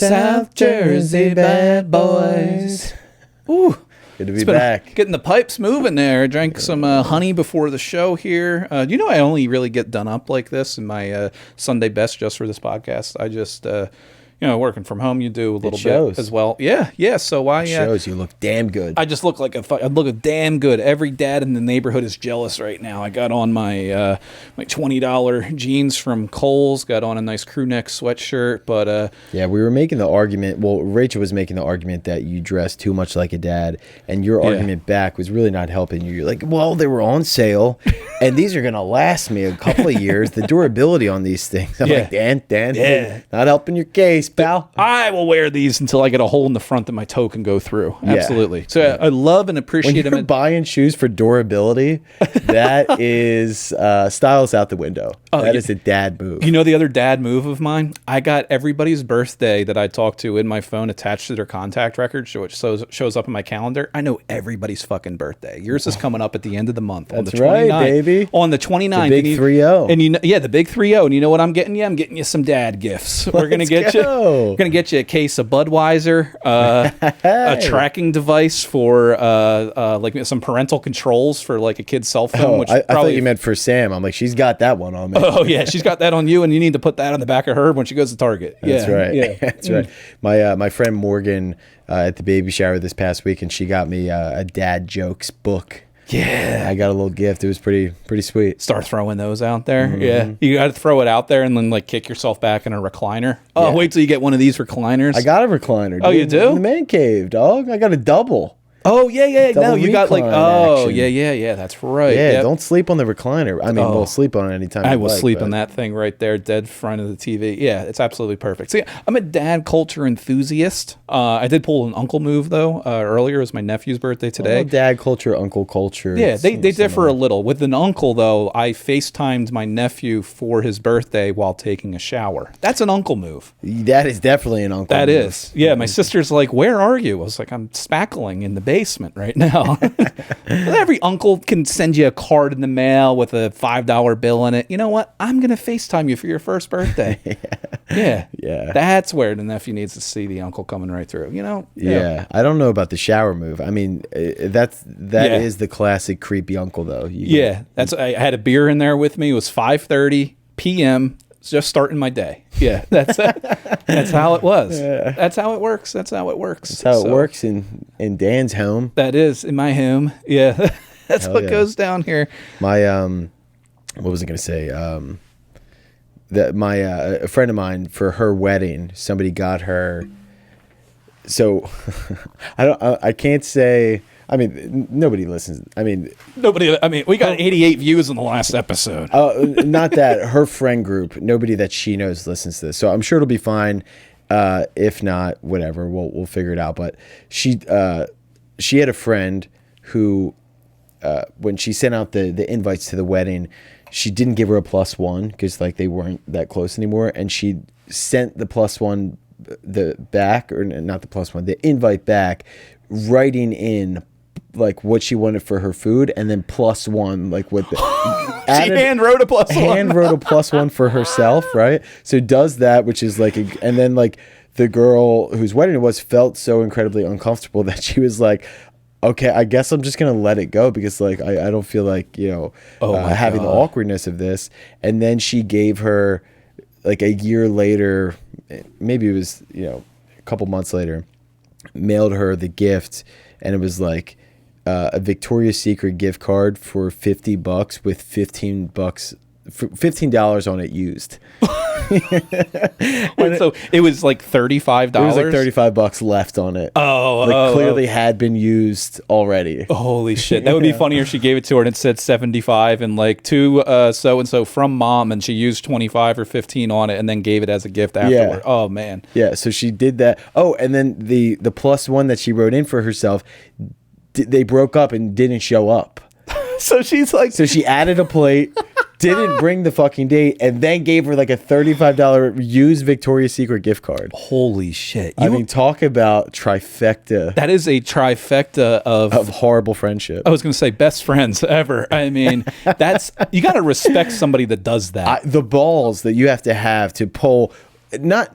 South Jersey bad boys. Ooh. Good to be back. Getting the pipes moving there. Drank some honey before the show here. You know, I only really get done up like this in my Sunday best just for this podcast. I just, working from home, you do a little bit as well. Yeah. So it shows you look damn good. I just look like I look damn good. Every dad in the neighborhood is jealous right now. I got on my my $20 jeans from Kohl's. Got on a nice crew neck sweatshirt. But yeah, we were making the argument. Well, Rachel was making the argument that you dress too much like a dad, and your argument back was really not helping you. You're like, well, they were on sale, and these are gonna last me a couple of years. The durability on these things. I'm like, Dan, not helping your case, pal. I will wear these until I get a hole in the front that my toe can go through. Absolutely. So I love and appreciate when you're buying shoes for durability. That is style's out the window. That is a dad move. You know the other dad move of mine? I got everybody's birthday that I talked to in my phone attached to their contact record, which shows up in my calendar. I know everybody's fucking birthday. Yours is coming up at the end of the month. That's on the 29th, right, baby. On the 29th. The big 3-0. And the big 3-0. And you know what I'm getting you? I'm getting you some dad gifts. We're going to get you. Going to get you a case of Budweiser, a tracking device for like some parental controls for like a kid's cell phone. Which I thought you meant for Sam. I'm like, she's got that one on me. Oh yeah, she's got that on you, and you need to put that on the back of her when she goes to Target. That's right. Yeah. That's right. My friend Morgan at the baby shower this past week, and she got me a dad jokes book. Yeah, I got a little gift. It was pretty sweet. Start throwing those out there. Mm-hmm. Yeah, you got to throw it out there and then like kick yourself back in a recliner. Oh, wait till you get one of these recliners. I got a recliner. Dude. Oh, you do? In the man cave, dog. I got a double. Oh yeah. No, you got like action. Yeah. That's right. Yeah, don't sleep on the recliner. I mean, we'll sleep on it anytime. I will sleep on that thing right there, dead front of the TV. Yeah, it's absolutely perfect. So yeah, I'm a dad culture enthusiast. I did pull an uncle move though earlier. It was my nephew's birthday today. Dad culture, uncle culture. Yeah, they differ a little. With an uncle though, I FaceTimed my nephew for his birthday while taking a shower. That's an uncle move. That is definitely an uncle. That move. Is. Yeah, my sister's like, "Where are you?" I was like, "I'm spackling in the basement right now." Every uncle can send you a card in the mail with a $5 bill in it. You know what? I'm going to FaceTime you for your first birthday. Yeah. That's where the nephew needs to see the uncle coming right through, you know? Yeah. I don't know about the shower move. I mean, that is the classic creepy uncle, though. I had a beer in there with me. It was 5:30 p.m., just starting my day. Yeah, that's how it was. Yeah. That's how it works. That's how it works in Dan's home. That is in my home. Yeah, that's what goes down here. My what was I going to say? A friend of mine, for her wedding, somebody got her. So I can't say. I mean, nobody listens. I mean, we got 88 views in the last episode. Not that. Her friend group, nobody that she knows listens to this. So I'm sure it'll be fine. If not, whatever, we'll figure it out. But she had a friend who, when she sent out the invites to the wedding, she didn't give her a +1 because like they weren't that close anymore, and she sent the +1 the invite back, writing in like what she wanted for her food, and then +1 like what the she hand wrote a +1 for herself, right? So does that, which is like and then like the girl whose wedding it was felt so incredibly uncomfortable that she was like, okay, I guess I'm just gonna let it go because like I don't feel like having the awkwardness of this. And then she gave her like a year later, maybe it was a couple months later, mailed her the gift, and it was like a Victoria's Secret gift card for $50 with $15 on it used. So it was like $35. It was like $35 left on it. Clearly had been used already. Holy shit! That would be funny if she gave it to her and it said 75 and like to so and so from mom, and she used 25 or 15 on it and then gave it as a gift afterward. Oh man. Yeah. So she did that. Oh, and then the +1 that she wrote in for herself, they broke up and didn't show up. So she's like, so she added a plate. Didn't bring the fucking date, and then gave her like a $35 used Victoria's Secret gift card. Holy shit. I mean, talk about trifecta. That is a trifecta of horrible friendship. I was going to say best friends ever. I mean, you got to respect somebody that does that. The balls that you have to pull, not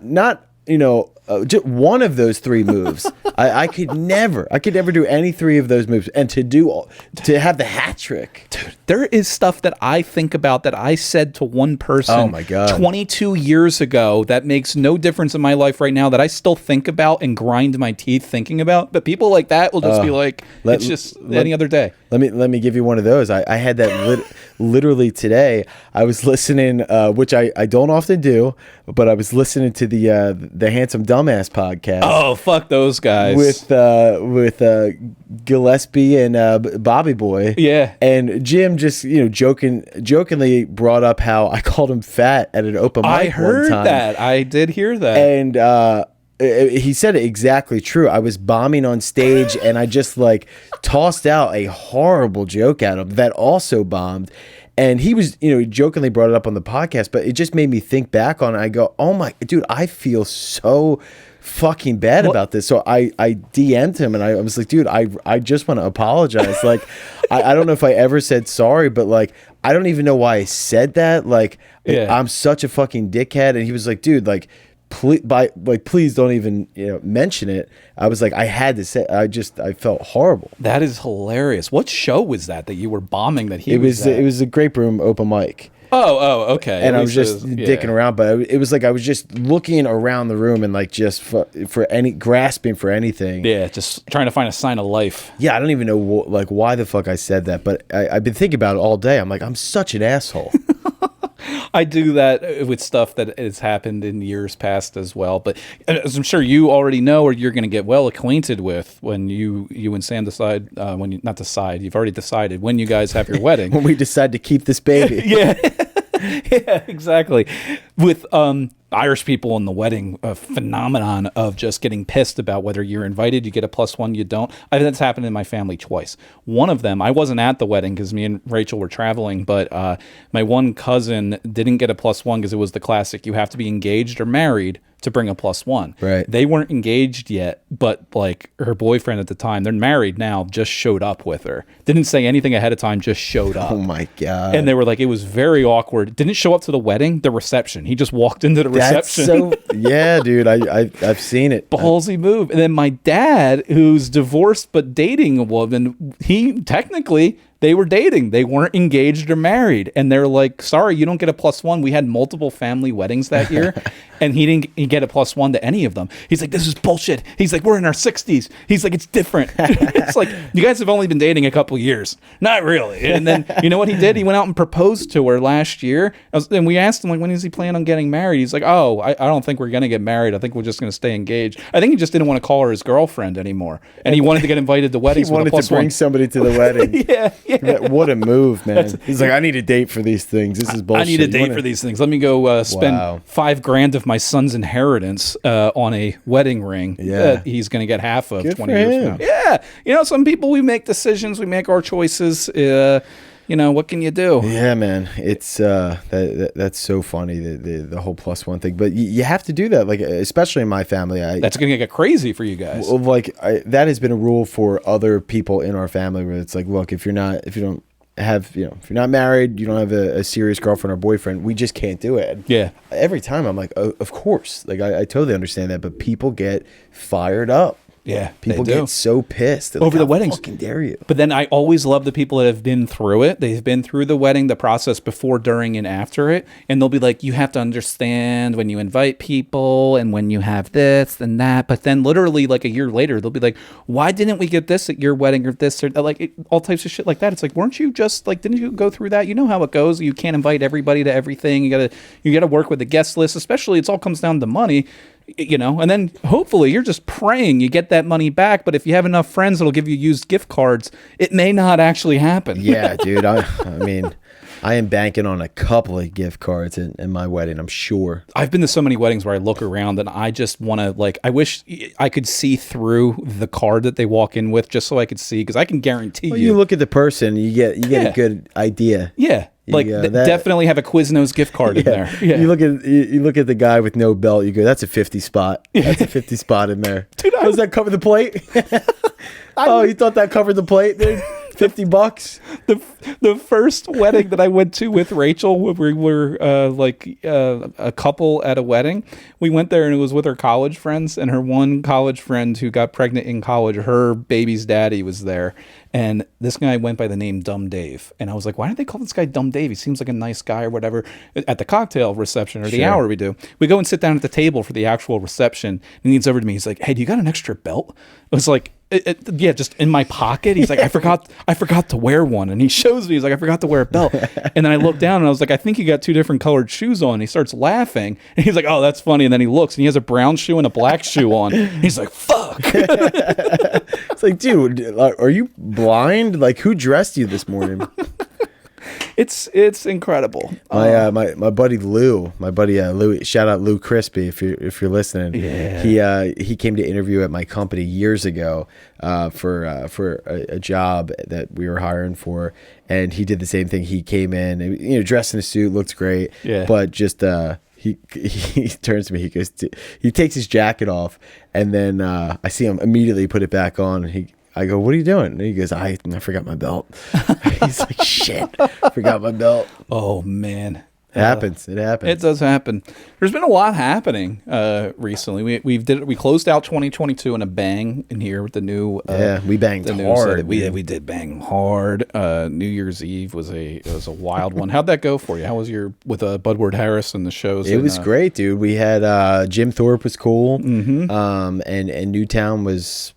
just one of those three moves. I could never do any three of those moves. And to have the hat trick. Dude, there is stuff that I think about that I said to one person Oh my God. 22 years ago that makes no difference in my life right now that I still think about and grind my teeth thinking about. But people like that will just be like, it's just any other day. Let me give you one of those. I had that literally today. I was listening, which I don't often do, but I was listening to the Handsome Dumbass podcast. Oh, fuck those guys. With Gillespie and Bobby Boy. Yeah. And Jim just jokingly brought up how I called him fat at an open mic I heard one time. that. I did hear that. And he said it exactly true. I was bombing on stage and I just like tossed out a horrible joke at him that also bombed. And he was, jokingly brought it up on the podcast, but it just made me think back on it. I go, oh my, dude, I feel so fucking bad about this. So I DM'd him and I was like, dude, I just want to apologize. Like, I don't know if I ever said sorry, but like, I don't even know why I said that. Like, I'm such a fucking dickhead. And he was like, dude, like, please don't even mention it. I was like, I had to say. I felt horrible. That is hilarious. What show was that you were bombing? That he was at? It was a Grape Room open mic. Oh, okay. And I was just dicking around, but it was like I was just looking around the room and like just grasping for anything. Yeah, just trying to find a sign of life. Yeah, I don't even know why the fuck I said that, but I've been thinking about it all day. I'm like, I'm such an asshole. I do that with stuff that has happened in years past as well. But as I'm sure you already know, or you're going to get well acquainted with when you and Sam decide, you've already decided when you guys have your wedding. When we decide to keep this baby. Yeah. Yeah, exactly. With Irish people in the wedding, a phenomenon of just getting pissed about whether you're invited, you get a +1, you don't. That's happened in my family twice. One of them, I wasn't at the wedding because me and Rachel were traveling, but my one cousin didn't get a +1 because it was the classic, you have to be engaged or married to bring a +1. Right. They weren't engaged yet, but like her boyfriend at the time, they're married now, just showed up with her. Didn't say anything ahead of time, just showed up. Oh my God. And they were like, it was very awkward. Didn't show up to the wedding, the reception. He just walked into the reception. Yeah, dude, I've seen it. Ballsy move. And then my dad, who's divorced but dating a woman, they were dating. They weren't engaged or married. And they're like, sorry, you don't get a +1. We had multiple family weddings that year. And he didn't get a +1 to any of them. He's like, this is bullshit. He's like, we're in our 60s. He's like, it's different. It's like, you guys have only been dating a couple years. Not really. And then, you know what he did? He went out and proposed to her last year. And we asked him, like, when is he planning on getting married? He's like, oh, I don't think we're going to get married. I think we're just going to stay engaged. I think he just didn't want to call her his girlfriend anymore. And he wanted to get invited to weddings. He wanted to bring somebody to the wedding. Yeah. What a move, man. He's like, I need a date for these things. This is bullshit. I need a date for these things. Let me go spend $5,000 of my son's inheritance on a wedding ring that he's going to get half of. Good 20 years from now. Yeah. Some people, we make decisions, we make our choices. What can you do? Yeah, man. It's that's so funny, the whole +1 thing. But you have to do that, like, especially in my family. That's going to get crazy for you guys. Like, that has been a rule for other people in our family, where it's like, look, if you're not married, you don't have a serious girlfriend or boyfriend, we just can't do it. Yeah. Every time I'm like, oh, of course. Like, I totally understand that, but people get fired up. Yeah, people get so pissed over the weddings. Fucking dare you? But then I always love the people that have been through it. They've been through the wedding, the process before, during, and after it, and they'll be like, "You have to understand when you invite people and when you have this and that." But then, literally, like a year later, they'll be like, "Why didn't we get this at your wedding or this or like all types of shit like that?" It's like, weren't you just like, didn't you go through that? You know how it goes. You can't invite everybody to everything. You gotta work with the guest list. Especially, it all comes down to money. And then hopefully you're just praying you get that money back. But if you have enough friends that'll give you used gift cards, it may not actually happen. Yeah, dude. I mean, I am banking on a couple of gift cards in my wedding, I'm sure. I've been to so many weddings where I look around and I just want to, like, I wish I could see through the card that they walk in with, just so I could see, because I can guarantee you look at the person, you get a good idea. Yeah. Like, definitely have a Quiznos gift card in there. Yeah. You look at the guy with no belt. You go, that's a 50 spot. That's a 50 spot in there. Dude, does that cover the plate? Oh, you thought that covered the plate, dude? $50. The first wedding that I went to with Rachel, we were a couple at a wedding. We went there and it was with her college friends, and her one college friend who got pregnant in college, her baby's daddy was there. And this guy went by the name Dumb Dave. And I was like, why don't they call this guy Dumb Dave? He seems like a nice guy or whatever. At the cocktail reception or the hour we do, we go and sit down at the table for the actual reception. And he leans over to me. He's like, hey, do you got an extra belt? I was like, yeah, just in my pocket. He's like, I forgot to wear one. And he shows me, he's like, I forgot to wear a belt. And then I look down and I was like, I think you got two different colored shoes on. And he starts laughing. And he's like, oh, that's funny. And then he looks and he has a brown shoe and a black shoe on. And he's like, fuck. It's like, dude, are you blind? Like, who dressed you this morning? It's incredible. My buddy Lou, Lou, shout out Lou Crispy if you're listening. Yeah. He came to interview at my company years ago for a job that we were hiring for, and he did the same thing. He came in, dressed in a suit, looked great, but just he turns to me, he goes, he takes his jacket off, and then I see him immediately put it back on, and I go, what are you doing? And he goes, I forgot my belt. He's like, shit, forgot my belt. Oh, man. It happens. It happens. It does happen. There's been a lot happening recently. We closed out 2022 in a bang in here with the new. We banged hard. We did bang hard. New Year's Eve was a wild one. How'd that go for you? How was your with Budward Harris and the shows? It was great, dude. We had Jim Thorpe was cool. Mm-hmm. And Newtown was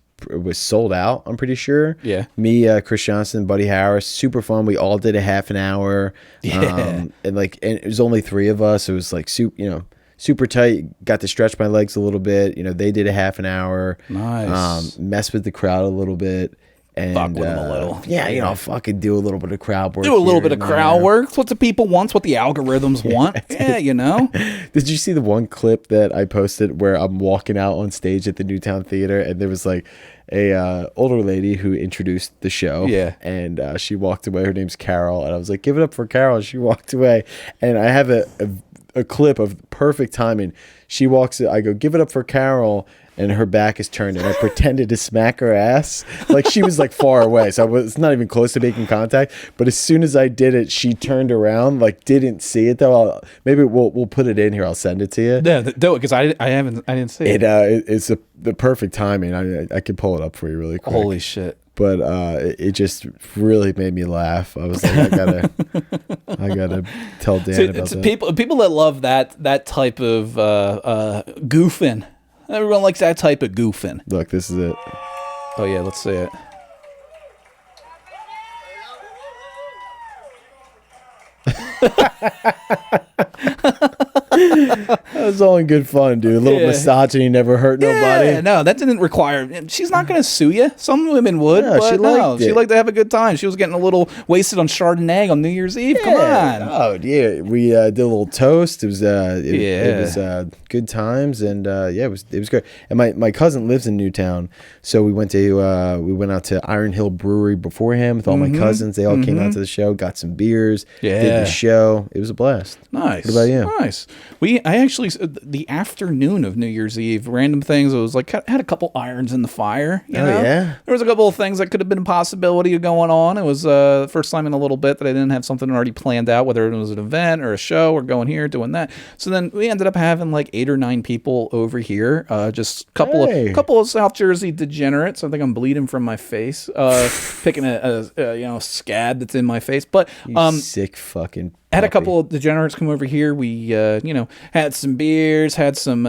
sold out, I'm pretty sure. Yeah. Me, Chris Johnson, Buddy Harris, super fun. We all did a half an hour. Yeah. And it was only 3 of us. It was like super tight. Got to stretch my legs a little bit. They did a half an hour. Nice. Mess with the crowd a little bit. And fuck with them a little. Yeah, fucking do a little bit of crowd work. Do a little bit of crowd work. It's what the people want. It's what the algorithms want. Yeah, Did you see the one clip that I posted where I'm walking out on stage at the Newtown Theater and there was like a older lady who introduced the show. Yeah. And she walked away. Her name's Carol. And I was like, give it up for Carol. She walked away. And I have a clip of perfect timing. She walks. I go, give it up for Carol. And her back is turned, and I pretended to smack her ass. Like, she was like far away, so I was not even close to making contact. But as soon as I did it, she turned around, like didn't see it though. Maybe we'll put it in here. I'll send it to you. Yeah, do it because I didn't see it. It's the perfect timing. I could pull it up for you really quick. Holy shit! But it just really made me laugh. I was like, I gotta tell Dan about that. People that love that type of goofing. Everyone likes that type of goofing. Look, this is it. Oh yeah, let's see it. That was all in good fun, dude. A little misogyny never hurt nobody. Yeah, no, that didn't require. She's not going to sue you. Some women would, but she liked to have a good time. She was getting a little wasted on Chardonnay on New Year's Eve. Come on. Oh yeah, we did a little toast. It was good times, and it was great. And my cousin lives in Newtown, so we went out to Iron Hill Brewery before him with all my cousins. They all came out to the show, got some beers, did the show. It was a blast. Nice. What about you? Nice. I actually the afternoon of New Year's Eve, random things. It was like had a couple irons in the fire. You know? Yeah. There was a couple of things that could have been a possibility of going on. It was the first time in a little bit that I didn't have something already planned out, whether it was an event or a show or going here doing that. So then we ended up having like 8 or 9 people over here. Just a couple of South Jersey degenerates. I think I'm bleeding from my face. Picking a scab that's in my face, but You sick fucking. Had a couple of degenerates come over here. We, had some beers, had some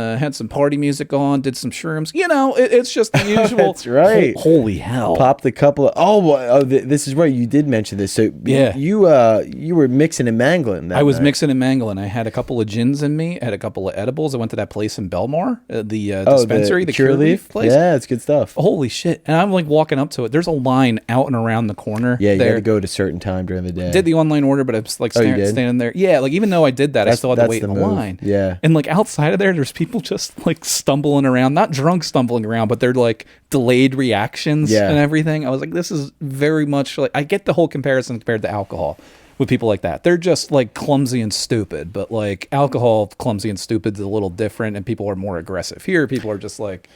party music on, did some shrooms. It's just the usual. That's right. Holy hell! Popped a couple of. This is right. You did mention this. So yeah, you were mixing and mangling. I was mixing and mangling. I had a couple of gins in me. I had a couple of edibles. I went to that place in Belmar, the dispensary, the Cureleaf place. Yeah, it's good stuff. Holy shit! And I'm like walking up to it. There's a line out and around the corner. Yeah, you got to go at a certain time during the day. Did the online order, but I was like standing there. Yeah, like even though I did that, I still had to wait in the line. Yeah. And like outside of there's people just like stumbling around, not drunk stumbling around, but they're like delayed reactions and everything. I was like, this is very much like, I get the whole comparison compared to alcohol with people like that. They're just like clumsy and stupid, but like alcohol, clumsy and stupid is a little different and people are more aggressive. Here, people are just like,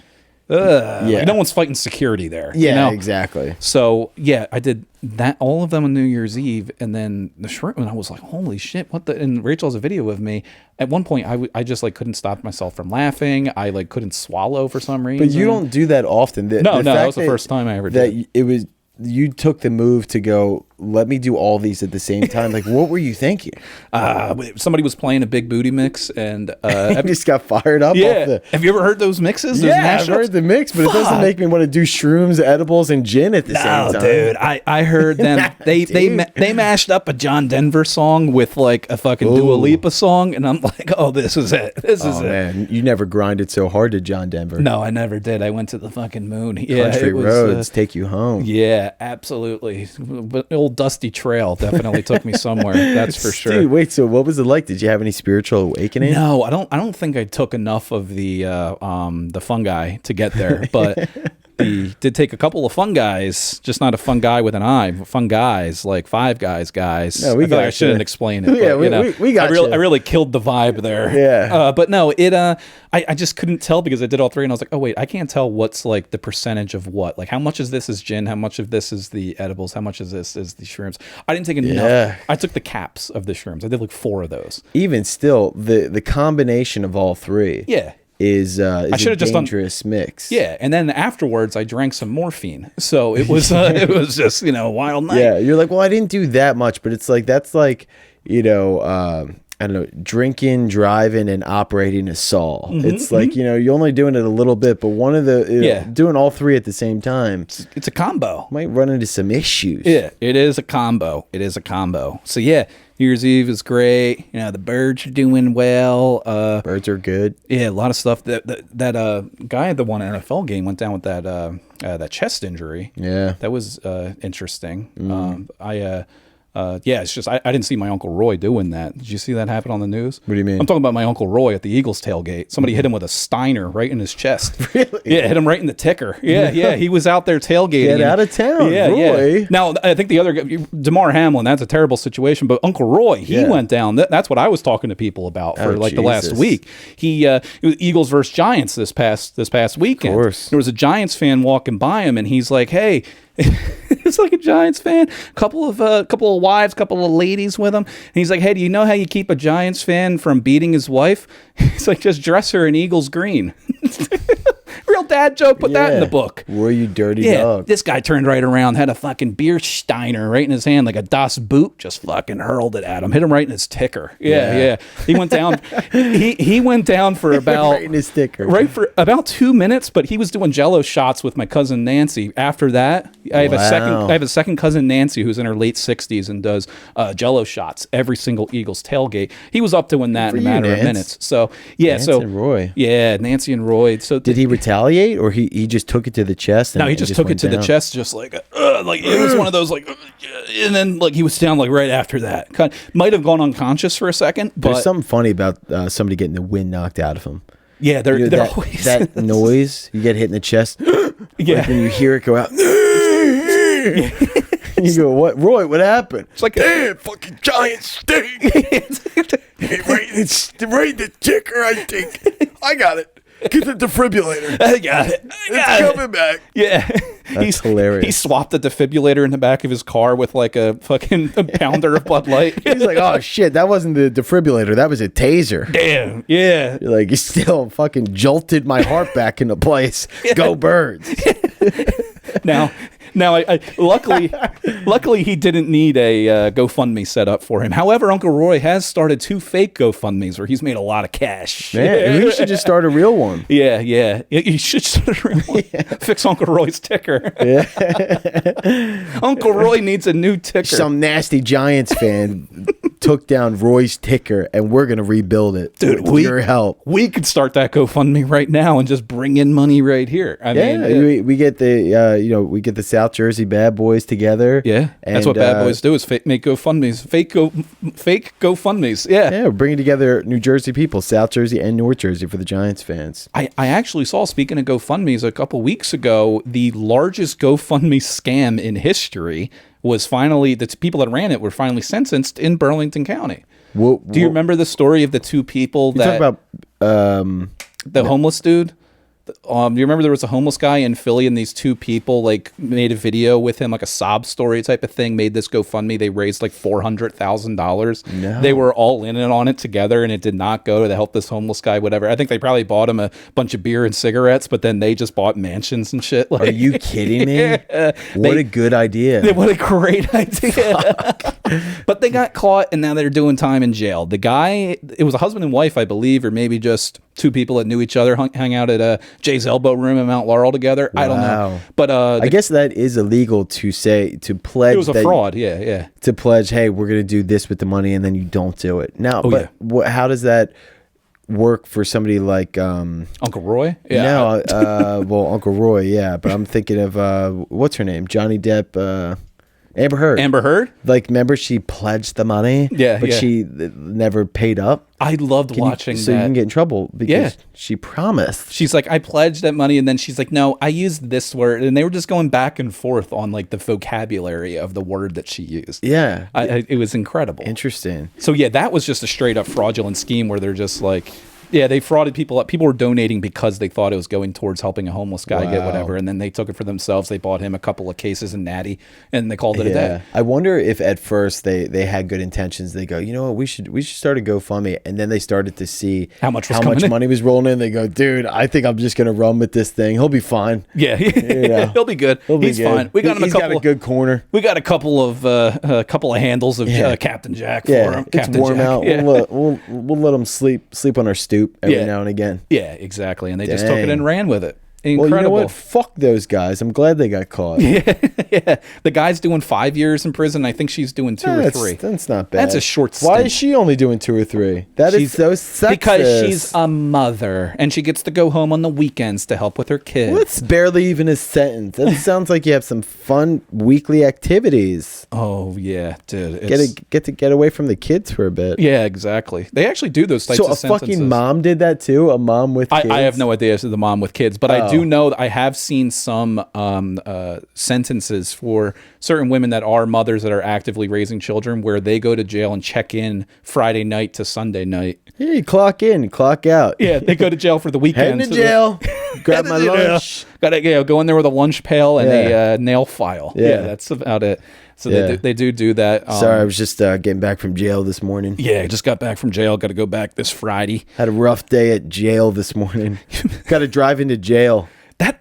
Yeah. No one's fighting security there. Yeah, you know? exactly. So yeah, I did that, all of them on New Year's Eve, and then the shrimp. And I was like, holy shit, what the? And Rachel has a video of me. At one point, I just like couldn't stop myself from laughing. I like couldn't swallow for some reason. But you don't do that often. No, that was the first time I ever did. That it was. You took the move to go, let me do all these at the same time. Like, what were you thinking? Somebody was playing a Big Booty mix, and I just got fired up. yeah. Off the, Have you ever heard those mixes? Those yeah, I've mashups? heard the mix, but it doesn't make me want to do shrooms, edibles, and gin at the same time. No, dude, I heard them. They mashed up a John Denver song with like a fucking Dua Lipa song, and I'm like, oh, this is it. This is it. Man, you never grinded so hard to John Denver. No, I never did. I went to the fucking moon. Yeah, Country it was, roads take you home. Yeah, absolutely. But old Dusty Trail definitely took me somewhere. That's for sure. Dude, wait. So, what was it like? Did you have any spiritual awakening? No, I don't think I took enough of the fungi to get there, but he did take a couple of fun guys, just not a fun guy with an I, fun guys, like Five Guys guys. No, we I feel got like I shouldn't you. explain it. Yeah, but, you know, we got you. I really killed the vibe there. Yeah. But no, I just couldn't tell because I did all three, and I was like, oh wait, I can't tell what's like the percentage of what. Like how much of this is gin, how much of this is the edibles, how much of this is the shrooms. I didn't take enough. Yeah. I took the caps of the shrooms. I did like 4 of those. Even still, the combination of all three. Yeah. Is a just done- dangerous mix. Yeah, and then afterwards I drank some morphine, so it was it was just a wild night. Yeah, you're like, well, I didn't do that much, but it's like that's like I don't know, drinking, driving, and operating a saw. It's like you're only doing it a little bit, but one of the doing all 3 at the same time, It's a combo. might run into some issues. Yeah, it is a combo. It is a combo. So yeah, New Year's Eve is great. The birds are doing well. Birds are good. Yeah, a lot of stuff. That guy at the one NFL game went down with that chest injury. Yeah, That was interesting. It's just I didn't see my Uncle Roy doing that. Did you see that happen on the news? What do you mean? I'm talking about my Uncle Roy at the Eagles tailgate. Somebody hit him with a Steiner right in his chest. Really? Yeah, hit him right in the ticker. Yeah. He was out there tailgating. Get out of town, Yeah. Roy. Now, I think the other guy, DeMar Hamlin, that's a terrible situation. But Uncle Roy, he went down. That's what I was talking to people about for the last Jesus. week. It was Eagles versus Giants this past weekend. Of course. There was a Giants fan walking by him, and he's like, "Hey." It's like a Giants fan, couple of wives, couple of ladies with him. And he's like, hey, do you know how you keep a Giants fan from beating his wife? He's like, just dress her in Eagles green. Real dad joke, put that in the book. Roy, you dirty dog. This guy turned right around, had a fucking beer steiner right in his hand, like a Das Boot, just fucking hurled it at him, hit him right in his ticker. Yeah. He went down. he went down for about right in his ticker. Right for about 2 minutes, but he was doing Jello shots with my cousin Nancy. After that, I have a second cousin Nancy who's in her late 60s and does Jello shots every single Eagles tailgate. He was up doing that in a matter of minutes. So Nancy and Roy. Yeah, Nancy and Roy. So did he retaliate, or he just took it to the chest? No, he just took it to the chest, just like it was one of those and then like he was down like right after that. Might have gone unconscious for a second, but there's something funny about somebody getting the wind knocked out of him. Yeah, they're always that noise. You get hit in the chest. Yeah, like when you hear it go out. You go, what, Roy? What happened? It's like damn, fucking giant stink. right in the ticker, I think. I got it. Get the defibrillator. I got it. It's coming back. Yeah. That's hilarious. He swapped the defibrillator in the back of his car with like a fucking pounder of Bud Light. He's like, oh shit, that wasn't the defibrillator. That was a taser. Damn. Yeah. You're like, you still fucking jolted my heart back into place. Go Birds. Now, I luckily he didn't need a GoFundMe set up for him. However, Uncle Roy has started 2 fake GoFundMes where he's made a lot of cash. Man, you should just start a real one. Yeah. You should start a real one. Yeah. Fix Uncle Roy's ticker. Yeah. Uncle Roy needs a new ticker. Some nasty Giants fan took down Roy's ticker, and we're gonna rebuild it. Dude, with your help. We could start that GoFundMe right now and just bring in money right here. I mean, we get the South Jersey Bad Boys together. Yeah, that's what Bad Boys do, is make GoFundMes, fake GoFundMes. Yeah, we're bringing together New Jersey people, South Jersey and North Jersey, for the Giants fans. I actually saw, speaking of GoFundMes, a couple weeks ago, the largest GoFundMe scam in history was finally, the people that ran it were finally sentenced in Burlington County. Do you remember the story of the 2 people you talk about the homeless dude? You remember there was a homeless guy in Philly, and these two people like made a video with him, like a sob story type of thing. Made this GoFundMe. They raised like $400,000. No. They were all in it on it together, and it did not go to help this homeless guy. Whatever. I think they probably bought him a bunch of beer and cigarettes, but then they just bought mansions and shit. Like, Are you kidding me? Yeah. What a good idea. What a great idea. But they got caught, and now they're doing time in jail. The guy, it was a husband and wife, I believe, or maybe just two people that knew each other, hung out at Jay's Elbow Room in Mount Laurel together. I don't know. But I guess that is illegal to pledge. It was a fraud, yeah. To pledge, hey, we're going to do this with the money, and then you don't do it. Now, how does that work for somebody like Uncle Roy? Yeah. No, well, Uncle Roy, yeah. But I'm thinking of, what's her name? Johnny Depp, Amber Heard. Amber Heard? Like, remember she pledged the money? Yeah, but she never paid up? I loved watching that. So you can get in trouble because she promised. She's like, I pledged that money, and then she's like, no, I used this word. And they were just going back and forth on like the vocabulary of the word that she used. Yeah. It was incredible. Interesting. So yeah, that was just a straight up fraudulent scheme where they're just like, yeah, they frauded people up. People were donating because they thought it was going towards helping a homeless guy get whatever, and then they took it for themselves. They bought him a couple of cases of Natty, and they called it a day. I wonder if at first they had good intentions. They go, you know what, we should start a GoFundMe, and then they started to see how much money was rolling in. They go, dude, I think I'm just gonna run with this thing. He'll be fine. Yeah, he'll be good. He's fine. We got him. He's got a good corner. We got a couple of handles of Captain Jack for him. It's warm out. Yeah. We'll let him sleep on our stoop every now and again. Yeah, exactly. And they just took it and ran with it. Well, Incredible. you know what? Fuck those guys. I'm glad they got caught. Yeah. The guy's doing 5 years in prison. I think she's doing 2 or 3. That's not bad. That's a short stint. Why is she only doing 2 or 3? Is so sexist. Because she's a mother, and she gets to go home on the weekends to help with her kids. Well, it's barely even a sentence. That sounds like you have some fun weekly activities. Oh, yeah, dude. Get away from the kids for a bit. Yeah, exactly. They actually do those types of sentences. So a fucking mom did that too? A mom with kids? I have no idea as to the mom with kids, but I do know that I have seen some sentences for certain women that are mothers that are actively raising children where they go to jail and check in Friday night to Sunday night. Yeah, you clock in, clock out. Yeah, they go to jail for the weekend. Head to jail, grab my lunch. Gotta go in there with a lunch pail and a nail file. Yeah, that's about it. So they do that. Sorry, I was just getting back from jail this morning. Yeah, just got back from jail. Got to go back this Friday. Had a rough day at jail this morning. Got to drive into jail.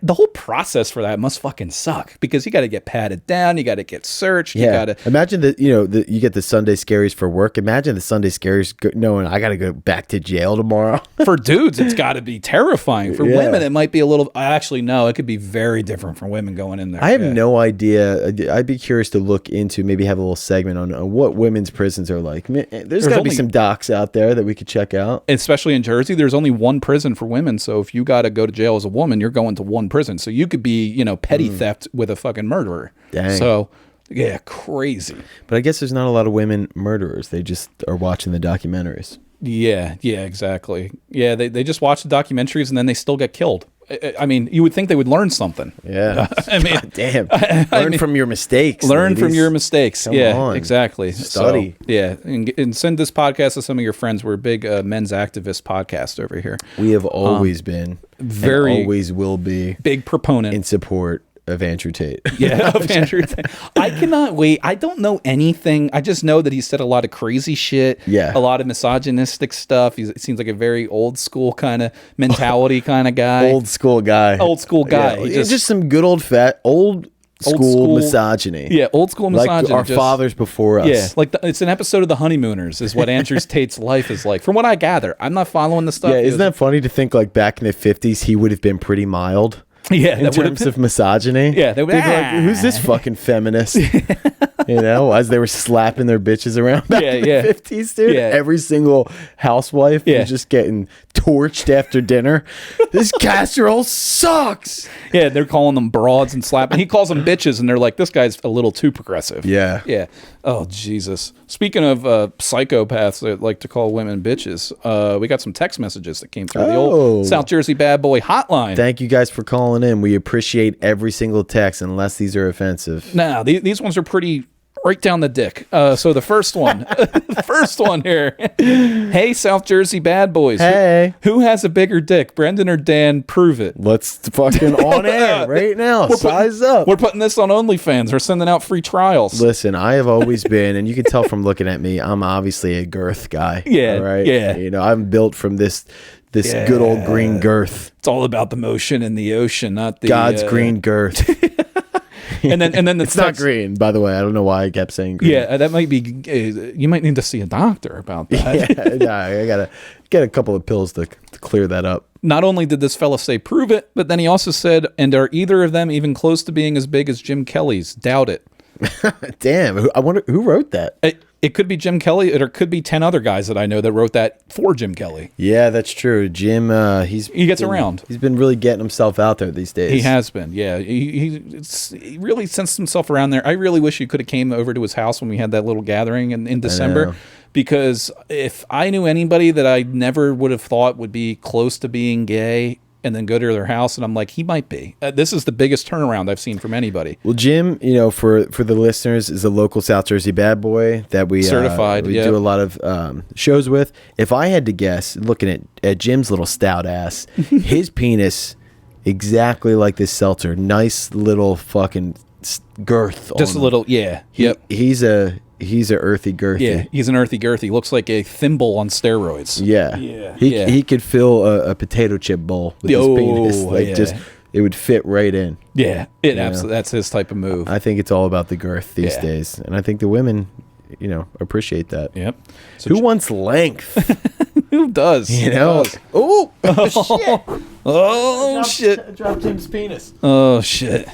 The whole process for that must fucking suck because you got to get patted down, you got to get searched. Yeah. You got to imagine that. You get the Sunday scaries for work. Imagine the Sunday scaries knowing I got to go back to jail tomorrow. For dudes, it's got to be terrifying. For women, it might be a little. Actually, no, it could be very different for women going in there. I have no idea. I'd be curious to look into, maybe have a little segment on what women's prisons are like. There's got to be some docs out there that we could check out. Especially in Jersey, there's only one prison for women. So if you got to go to jail as a woman, you're going to one prison. So you could be, petty theft with a fucking murderer. Dang. So, yeah, crazy. But I guess there's not a lot of women murderers. They just are watching the documentaries. Yeah, exactly. Yeah, they just watch the documentaries and then they still get killed. I mean, you would think they would learn something. Yeah. I mean, God damn. Learn from your mistakes. Learn ladies. from your mistakes. Come yeah, on. exactly. Study. So, yeah, and send this podcast to some of your friends. We're a big men's activist podcast over here. We have always been, very and always will be, big proponent in support of Andrew Tate. Yeah, of Andrew Tate. I cannot wait. I don't know anything. I just know that he said a lot of crazy shit. Yeah. A lot of misogynistic stuff. He seems like a very old school kind of mentality kind of guy. Old school guy. Yeah. It's just some good old school misogyny. Yeah, old school misogyny. Like our fathers before us. Yeah, like it's an episode of The Honeymooners is what Andrew Tate's life is like. From what I gather, I'm not following the stuff. Yeah, isn't that funny to think like back in the 50s he would have been pretty mild? Yeah, in terms of misogyny. Yeah, they would be like, who's this fucking feminist? As they were slapping their bitches around back in the 50s, dude. Yeah. Every single housewife was just getting torched after dinner. This casserole sucks. Yeah, they're calling them broads and slapping. He calls them bitches, and they're like, this guy's a little too progressive. Yeah. Yeah. Oh, Jesus. Speaking of psychopaths that like to call women bitches, we got some text messages that came through the old South Jersey bad boy hotline. Thank you guys for calling in. We appreciate every single text, unless these are offensive. Nah, these ones are pretty Right down the dick. So the first one, the first one here. Hey, South Jersey bad boys. Hey. Who has a bigger dick, Brendan or Dan? Prove it. Let's fucking on air right now. Size up. We're putting this on OnlyFans. We're sending out free trials. Listen, I have always been, and you can tell from looking at me, I'm obviously a girth guy. Yeah, all right? yeah. You know, I'm built from this good old green girth. It's all about the motion in the ocean, not the God's green girth. and then it's not green, by the way. I don't know why I kept saying green. Yeah, that might be. You might need to see a doctor about that. Yeah, I gotta get a couple of pills to clear that up. Not only did this fella say prove it, but then he also said, and are either of them even close to being as big as Jim Kelly's? Doubt it. Damn, I wonder who wrote that. It could be Jim Kelly, or it could be 10 other guys that I know that wrote that for Jim Kelly. Yeah, that's true. Jim, he gets around. He's been really getting himself out there these days. He has been, yeah. He really sensed himself around there. I really wish you could have came over to his house when we had that little gathering in December, because if I knew anybody that I never would have thought would be close to being gay, and then go to their house, and I'm like, he might be. This is the biggest turnaround I've seen from anybody. Well, Jim, you know, for the listeners, is a local South Jersey bad boy that we certified. We do a lot of shows with. If I had to guess, looking at Jim's little stout ass, his penis exactly like this seltzer, nice little fucking girth. Just a little, yeah. Yep. He's a earthy girthy. Yeah, he's an earthy girthy. Looks like a thimble on steroids. Yeah. He could fill a potato chip bowl with his penis. Like just it would fit right in. Yeah, that's his type of move. I think it's all about the girth these days. And I think the women, you know, appreciate that. Yep. So who wants length? Who does? You know? Oh, shit. Oh, shit. Drop Jim's penis. Oh, shit.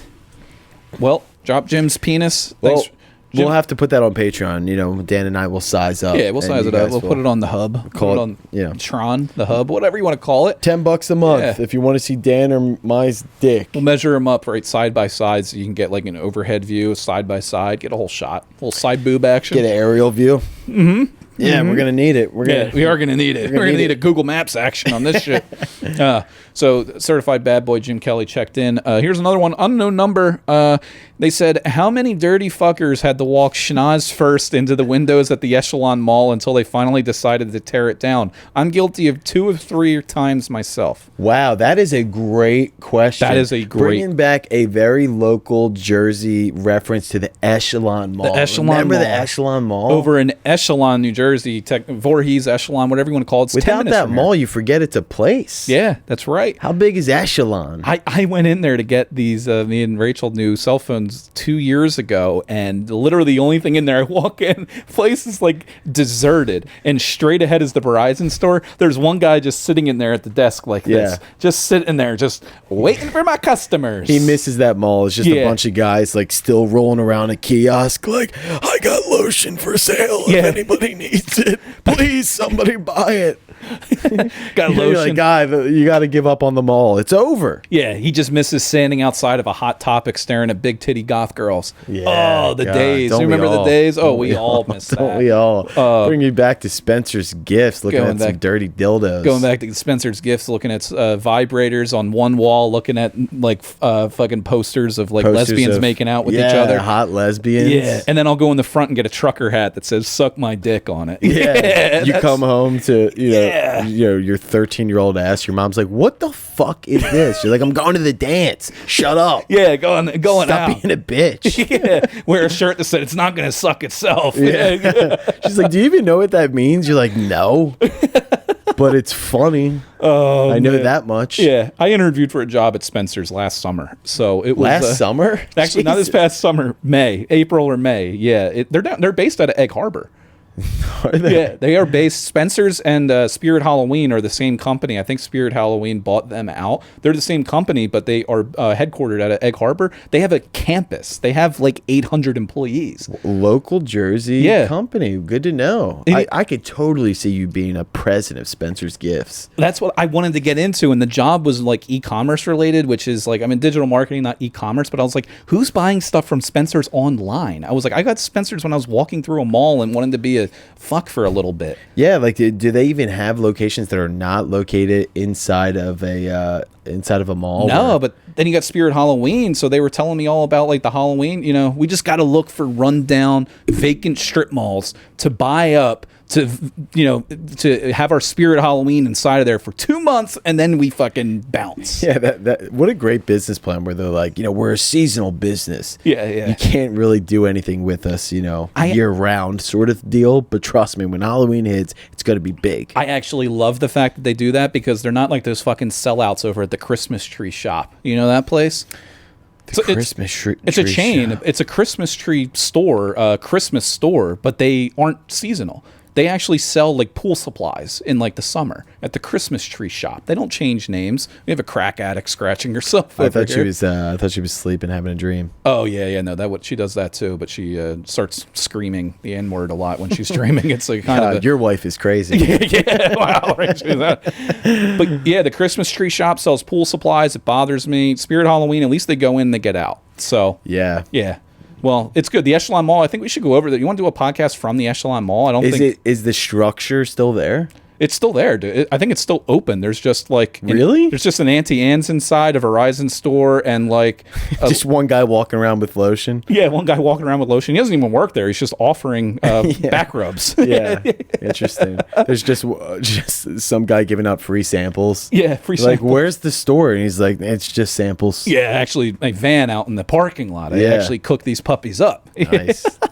Well, drop Jim's penis. Thanks. We'll have to put that on Patreon. You know, Dan and I will size up. Yeah, we'll size it up. We'll put it on the hub. Call it on Tron, the hub, whatever you want to call it. $10 a month if you want to see Dan or my dick. We'll measure them up right side by side, so you can get like an overhead view, side by side, get a whole shot, a little side boob action. Get an aerial view. Mm-hmm. Yeah, we're gonna need it. We are gonna need it. We're gonna need a Google Maps action on this shit. So certified bad boy Jim Kelly checked in. Here's another one, unknown number. They said, how many dirty fuckers had to walk schnoz first into the windows at the Echelon Mall until they finally decided to tear it down? I'm guilty of 2 of 3 times myself. Wow, that is a great question. That is a great... Bringing back a very local Jersey reference to the Echelon Mall. The Echelon Remember Mall. the Echelon Mall? Over in Echelon, New Jersey, Voorhees, Echelon, whatever you want to call it. It's Without that mall, you forget it's a place. Yeah, that's right. How big is Echelon? I went in there to get these, me and Rachel, new cell phones 2 years ago, and literally the only thing in there, I walk in, place is like deserted, and straight ahead is the Verizon store. There's one guy just sitting in there at the desk like this, just sitting there, just waiting for my customers. He misses that mall. It's just a bunch of guys like still rolling around a kiosk like, I got lotion for sale if anybody needs it. Please, somebody buy it. Got lotion. You're like, guy, you got to give up on the mall. It's over. Yeah, he just misses standing outside of a Hot Topic staring at big titty goth girls. Yeah, oh, the days. You remember the days? Oh, we all miss that. Don't we all? Bring you back to Spencer's Gifts, looking at some dirty dildos. Going back to Spencer's Gifts, looking at vibrators on one wall, looking at like fucking posters of like lesbians making out with each other. Hot lesbians. Yeah, and then I'll go in the front and get a trucker hat that says "Suck my dick" on it. Yeah, you come home to your 13-year-old ass. Your mom's like, "What the fuck is this?" You're like, "I'm going to the dance." Shut up. Yeah, going Stop out. being a bitch. Yeah, wear a shirt that said "It's not gonna suck itself." Yeah. She's like, "Do you even know what that means?" You're like, "No." But it's funny. Oh, I know that much. Yeah, I interviewed for a job at Spencer's last summer, so it was last summer. Actually, not this past summer, April or May. Yeah, they're based out of Egg Harbor. Are they? Yeah, they are based. Spencer's and Spirit Halloween are the same company. I think Spirit Halloween bought them out. They're the same company, but they are headquartered out of Egg Harbor. They have a campus. They have like 800 employees. Local Jersey company. Good to know. I could totally see you being a president of Spencer's Gifts. That's what I wanted to get into, and the job was like e-commerce related, which is like, I'm in digital marketing, not e-commerce, but I was like, who's buying stuff from Spencer's online? I was like, I got Spencer's when I was walking through a mall and wanted to be you fuck for a little bit. Yeah, like do they even have locations that are not located inside of a mall? No, but then you got Spirit Halloween, so they were telling me all about like the Halloween. You know, we just got to look for rundown, vacant strip malls to buy up, to to have our Spirit Halloween inside of there for 2 months, and then we fucking bounce. Yeah, that what a great business plan where they're like, we're a seasonal business. Yeah, yeah. You can't really do anything with us, year round sort of deal. But trust me, when Halloween hits, it's going to be big. I actually love the fact that they do that because they're not like those fucking sellouts over at the Christmas tree shop. You know that place? Christmas tree. It's a chain. Shop. It's a Christmas tree store, Christmas store, but they aren't seasonal. They actually sell like pool supplies in like the summer at the Christmas tree shop. They don't change names. We have a crack addict scratching herself. I thought she was sleeping, having a dream. Oh yeah, no, she does that too. But she starts screaming the N-word a lot when she's dreaming. It's like your wife is crazy. Yeah, wow. But yeah, the Christmas tree shop sells pool supplies. It bothers me. Spirit Halloween, at least they go in, they get out. So yeah. Well, it's good. The Echelon Mall, I think we should go over that. You want to do a podcast from the Echelon Mall? Is the structure still there? It's still there, dude. I think it's still open. There's just like really? There's just an Auntie Anne's inside, a Verizon store, and like just one guy walking around with lotion. Yeah, one guy walking around with lotion. He doesn't even work there. He's just offering back rubs. Yeah, interesting. There's just some guy giving out free samples. Yeah, free samples. Like, where's the store? And he's like, it's just samples. Yeah, actually, a van out in the parking lot. I actually cook these puppies up.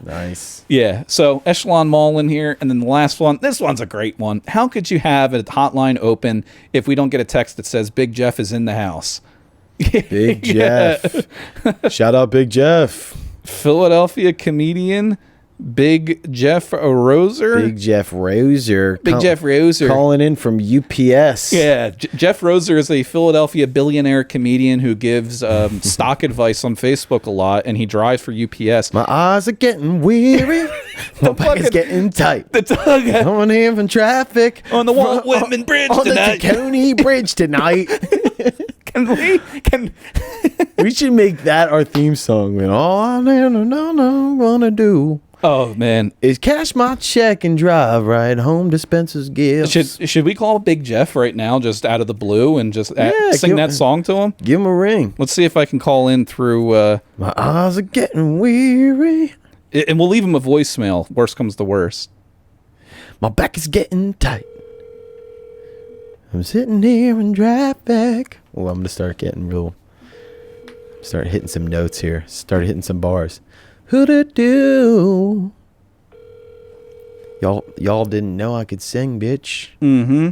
Nice. Yeah. So Echelon Mall in here, and then the last one. This one's a great one. How could you have a hotline open if we don't get a text that says Big Jeff is in the house? Big Jeff. Shout out Big Jeff. Philadelphia comedian Big Jeff Roser. Big Jeff Roser. Jeff Roser. Calling in from UPS. Yeah. Jeff Roser is a Philadelphia billionaire comedian who gives stock advice on Facebook a lot, and he drives for UPS. My eyes are getting weary. My back is getting tight. Coming in from traffic. On the Walt Whitman Bridge on tonight. On the Tacony Bridge tonight. We should make that our theme song. Man. All I wanna do. Oh man, is cash my check and drive right home to Spencer's gifts. Should we call Big Jeff right now, just out of the blue, and just sing that song to him? Give him a ring. Let's see if I can call in through. My eyes are getting weary, and we'll leave him a voicemail. Worst comes to worst. My back is getting tight. I'm sitting here in traffic. Well, I'm gonna start hitting some notes here. Start hitting some bars. Who'd it do? Y'all didn't know I could sing, bitch. Mm-hmm.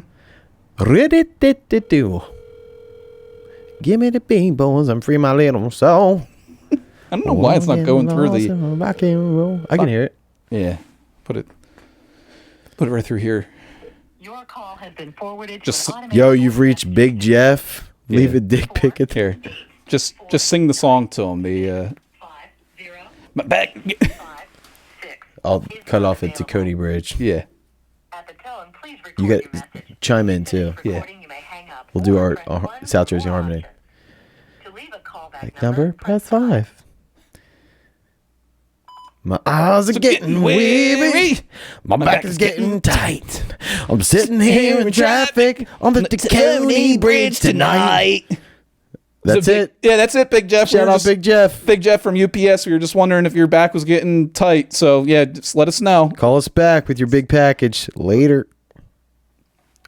Do. Give me the beans, I'm free my little soul. I don't know why it's not going through the. Rock and roll. I can hear it. Yeah, put it right through here. Your call has been forwarded. You've reached Big Jeff. Leave a dick pic at here. Just sing the song to him. The my back. I'll cut off at Tacony Bridge. Yeah. You got chime in too. Yeah. We'll do our South Jersey Harmony. Number press 5. My eyes are getting weary. My back is getting tight. I'm sitting here in traffic on the Tacony Bridge tonight. That's it. Yeah, that's it, Big Jeff. Shout out Big Jeff. Big Jeff from UPS. We were just wondering if your back was getting tight. So, yeah, just let us know. Call us back with your big package later.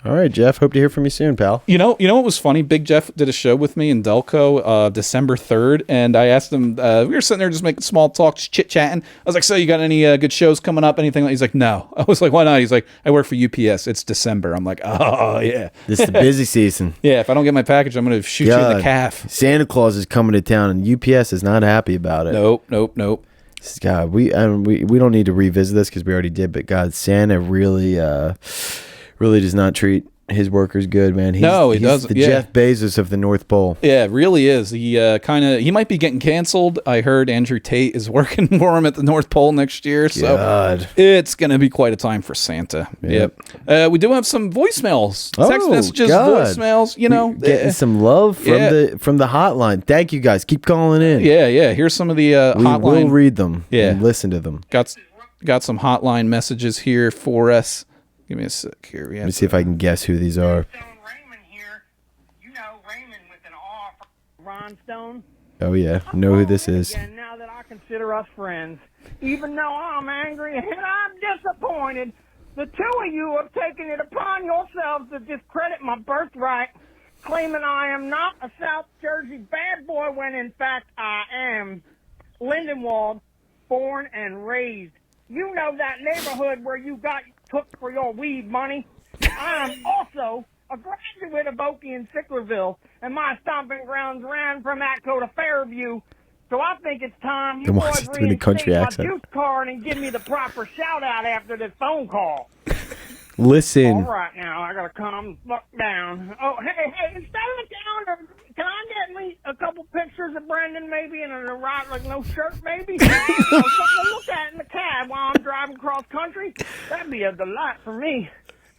All right, Jeff. Hope to hear from you soon, pal. You know what was funny? Big Jeff did a show with me in Delco December 3rd, and I asked him, we were sitting there just making small talk, chit-chatting. I was like, so you got any good shows coming up, anything? He's like, no. I was like, why not? He's like, I work for UPS. It's December. I'm like, oh, yeah. This is the busy season. Yeah, if I don't get my package, I'm going to shoot you in the calf. Santa Claus is coming to town, and UPS is not happy about it. Nope. God, we don't need to revisit this because we already did, but God, Santa really does not treat his workers good, man. He doesn't. The Jeff Bezos of the North Pole. Yeah, it really is. He he might be getting canceled. I heard Andrew Tate is working for him at the North Pole next year. So God. It's going to be quite a time for Santa. Yep. We do have some voicemails, text messages, voicemails. Getting some love from the hotline. Thank you guys. Keep calling in. Yeah. Here's some of the hotline. We'll read them. Yeah. And listen to them. got some hotline messages here for us. Give me a sec here. Let me see if I can guess who these are. Raymond here. You know Raymond with an R. Rhinestone. Oh yeah, know who this is. Again, now that I consider us friends, even though I'm angry and I'm disappointed, the two of you have taken it upon yourselves to discredit my birthright, claiming I am not a South Jersey bad boy when in fact I am. Lindenwold, born and raised. You know that neighborhood where you got took for your weed money? I am also a graduate of Okie and Sicklerville, and my stomping grounds ran from Atco to Fairview. So I think it's time you Come on, boys it's doing a country reinstate my accent. juice card and give me the proper shout-out after this phone call. Listen. All right, now, I got to calm the fuck down. Oh, hey, instead of the calendar, can I get me a couple pictures of Brendan maybe and a right, like no shirt maybe? Something to look at in the cab while I'm driving cross country? That'd be a delight for me.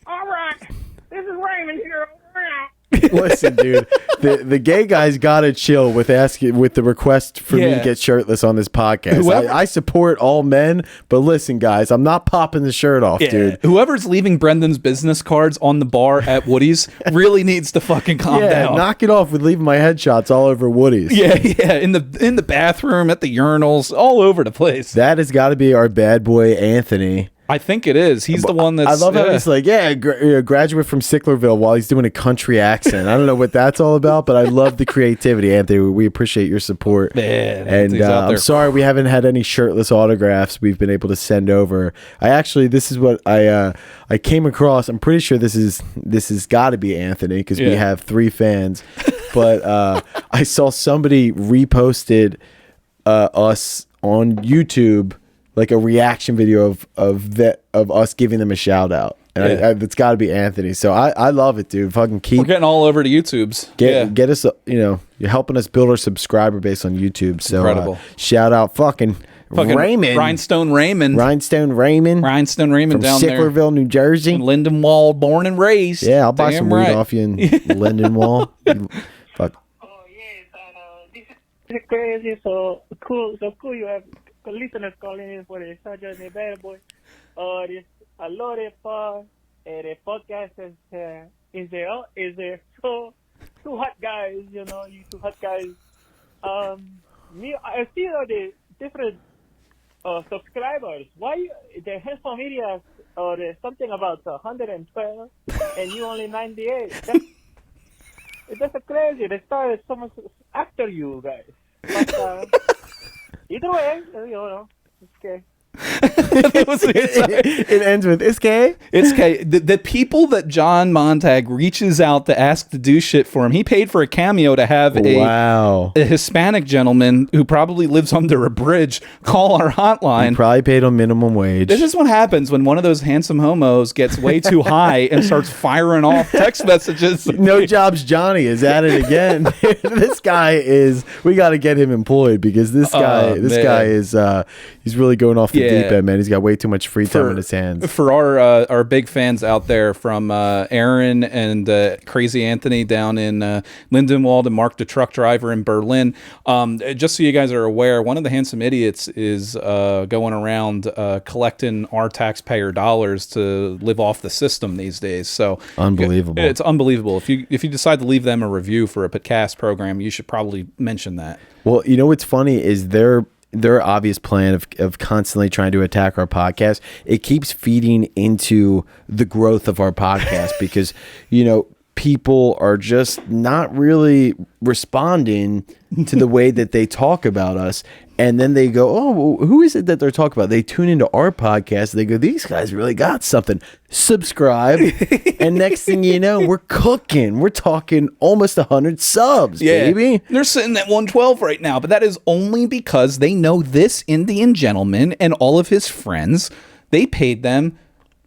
All right, this is Raymond here. Over and out. Listen, dude, the gay guys gotta chill with the request for me to Yeah. get shirtless on this podcast. Whoever- I support all men, but listen, guys, I'm not popping the shirt off, dude. Whoever's leaving Brendan's business cards on the bar at Woody's really needs to fucking calm Yeah, down. knock it off with leaving my headshots all over Woody's. Yeah, in the bathroom, at the urinals, all over the place. That has got to be our bad boy Anthony. I think it is. He's the one that's. I love how he's like, graduate from Sicklerville while he's doing a country accent. I don't know what that's all about, but I love the creativity, Anthony. We appreciate your support. Man, and Anthony's out there. I'm sorry we haven't had any shirtless autographs we've been able to send over. This is what I came across. I'm pretty sure this is got to be Anthony because we have 3 fans. But I saw somebody reposted us on YouTube, like a reaction video of us giving them a shout out, and it's got to be Anthony. So I love it, dude. Fucking We're getting all over to YouTube's. get us. You're helping us build our subscriber base on YouTube. So Incredible. Shout out, fucking Raymond, Rhinestone Raymond Raymond down from there. Sicklerville, New Jersey. In Lindenwold, born and raised. Yeah, I'll buy some Damn weed right. off you in Lindenwold. Fuck. Oh, yes, this is crazy. So cool you have listeners calling in for the South Jersey bad boy. This allora pa the podcast is there so two hot guys, you two hot guys. I see the different subscribers. Why the handsome media there's something about 112 and you only 98? That's crazy. They started so much after you guys. But either way, it's okay. It ends with it's gay. It's okay. The people that John Montag reaches out to ask to do shit for him, he paid for a cameo to have a Hispanic gentleman who probably lives under a bridge call our hotline. Probably paid on minimum wage. This is what happens when one of those handsome homos gets way too high and starts firing off text messages. No Jobs Johnny is at it again. This guy is. We got to get him employed because this guy is. He's really going off the deep end, man. He's got way too much free time in his hands. For our big fans out there, from Aaron and Crazy Anthony down in Lindenwold and Mark the truck driver in Berlin, just so you guys are aware, one of the handsome idiots is going around collecting our taxpayer dollars to live off the system these days. So unbelievable. It's unbelievable. If you decide to leave them a review for a podcast program, you should probably mention that. Well, what's funny is their obvious plan of constantly trying to attack our podcast, it keeps feeding into the growth of our podcast because, people are just not really responding to the way that they talk about us. And then they go, oh, well, who is it that they're talking about? They tune into our podcast. They go, these guys really got something. Subscribe. And next thing you know, we're cooking. We're talking almost 100 subs, baby. They're sitting at 112 right now, but that is only because they know this Indian gentleman and all of his friends. They paid them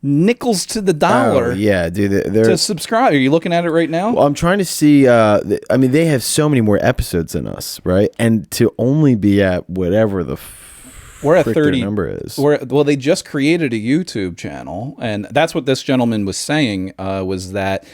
nickels to the dollar. Oh, yeah, dude. To subscribe. Are you looking at it right now? Well, I'm trying to see. They have so many more episodes than us, right? And to only be at whatever we're at 30 number is. Well, they just created a YouTube channel, and that's what this gentleman was saying. Was that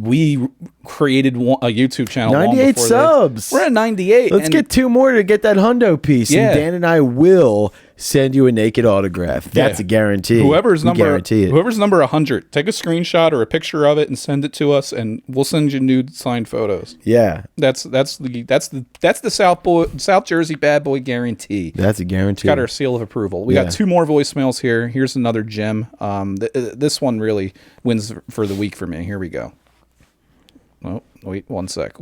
we created a YouTube channel. 98 subs. We're at 98. Let's get 2 more to get that hundo piece. Yeah. And Dan and I will send you a naked autograph. That's a guarantee. Whoever's number 100. take a screenshot or a picture of it and send it to us, and we'll send you nude signed photos. Yeah. That's the South Jersey bad boy guarantee. That's a guarantee. Got our seal of approval. We got 2 more voicemails here. Here's another gem. This one really wins for the week for me. Here we go. Oh, wait, one sec.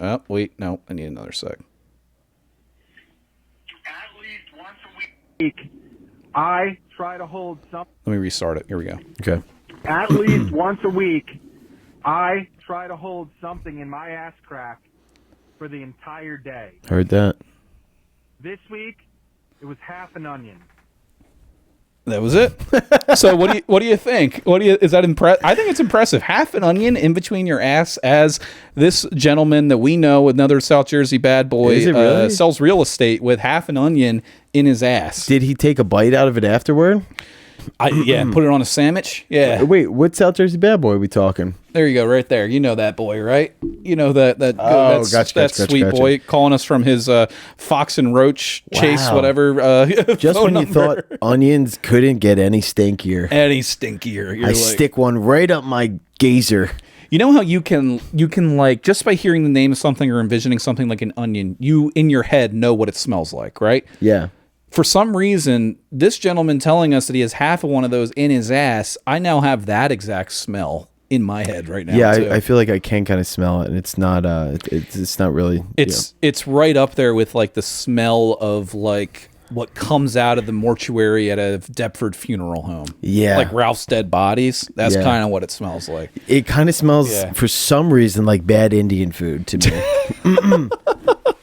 Oh, wait, no, I need another sec. At least once a week, I try to hold something. Let me restart it. Here we go. Okay. At least once a week, I try to hold something in my ass crack for the entire day. Heard that. This week, it was half an onion. That was it. So what do you think? Is that impressive? I think it's impressive. Half an onion in between your ass, as this gentleman that we know, another South Jersey bad boy, Is it really? sells real estate with half an onion in his ass. Did he take a bite out of it afterward? Yeah, put it on a sandwich. Yeah. Wait, what South Jersey bad boy are we talking? There you go, right there. You know that boy, right? You know that gotcha, sweet boy calling us from his Fox and Roach chase, whatever. Just when you thought onions couldn't get any stinkier. Any stinkier. You're I stick one right up my gazer. You know how you can like, just by hearing the name of something or envisioning something like an onion, you in your head know what it smells like, right? Yeah. For some reason, this gentleman telling us that he has half of one of those in his ass, I now have that exact smell in my head right now. Yeah, too. I feel like I can kind of smell it, and it's not. It's not really. It's right up there with like the smell of like what comes out of the mortuary at a Deptford funeral home. Yeah, like Ralph's dead bodies. That's kind of what it smells like. It kind of smells for some reason like bad Indian food to me.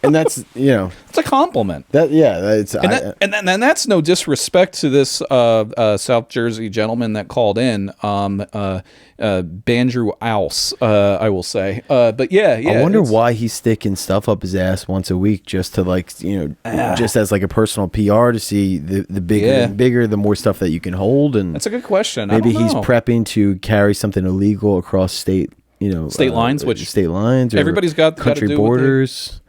And that's, it's a compliment. And that's no disrespect to this South Jersey gentleman that called in, Bandrew Ouse, I will say. But yeah. I wonder why he's sticking stuff up his ass once a week, just to just as like a personal PR to see the bigger, the more stuff that you can hold. And that's a good question. Maybe he's prepping to carry something illegal across state lines, or everybody's got country borders.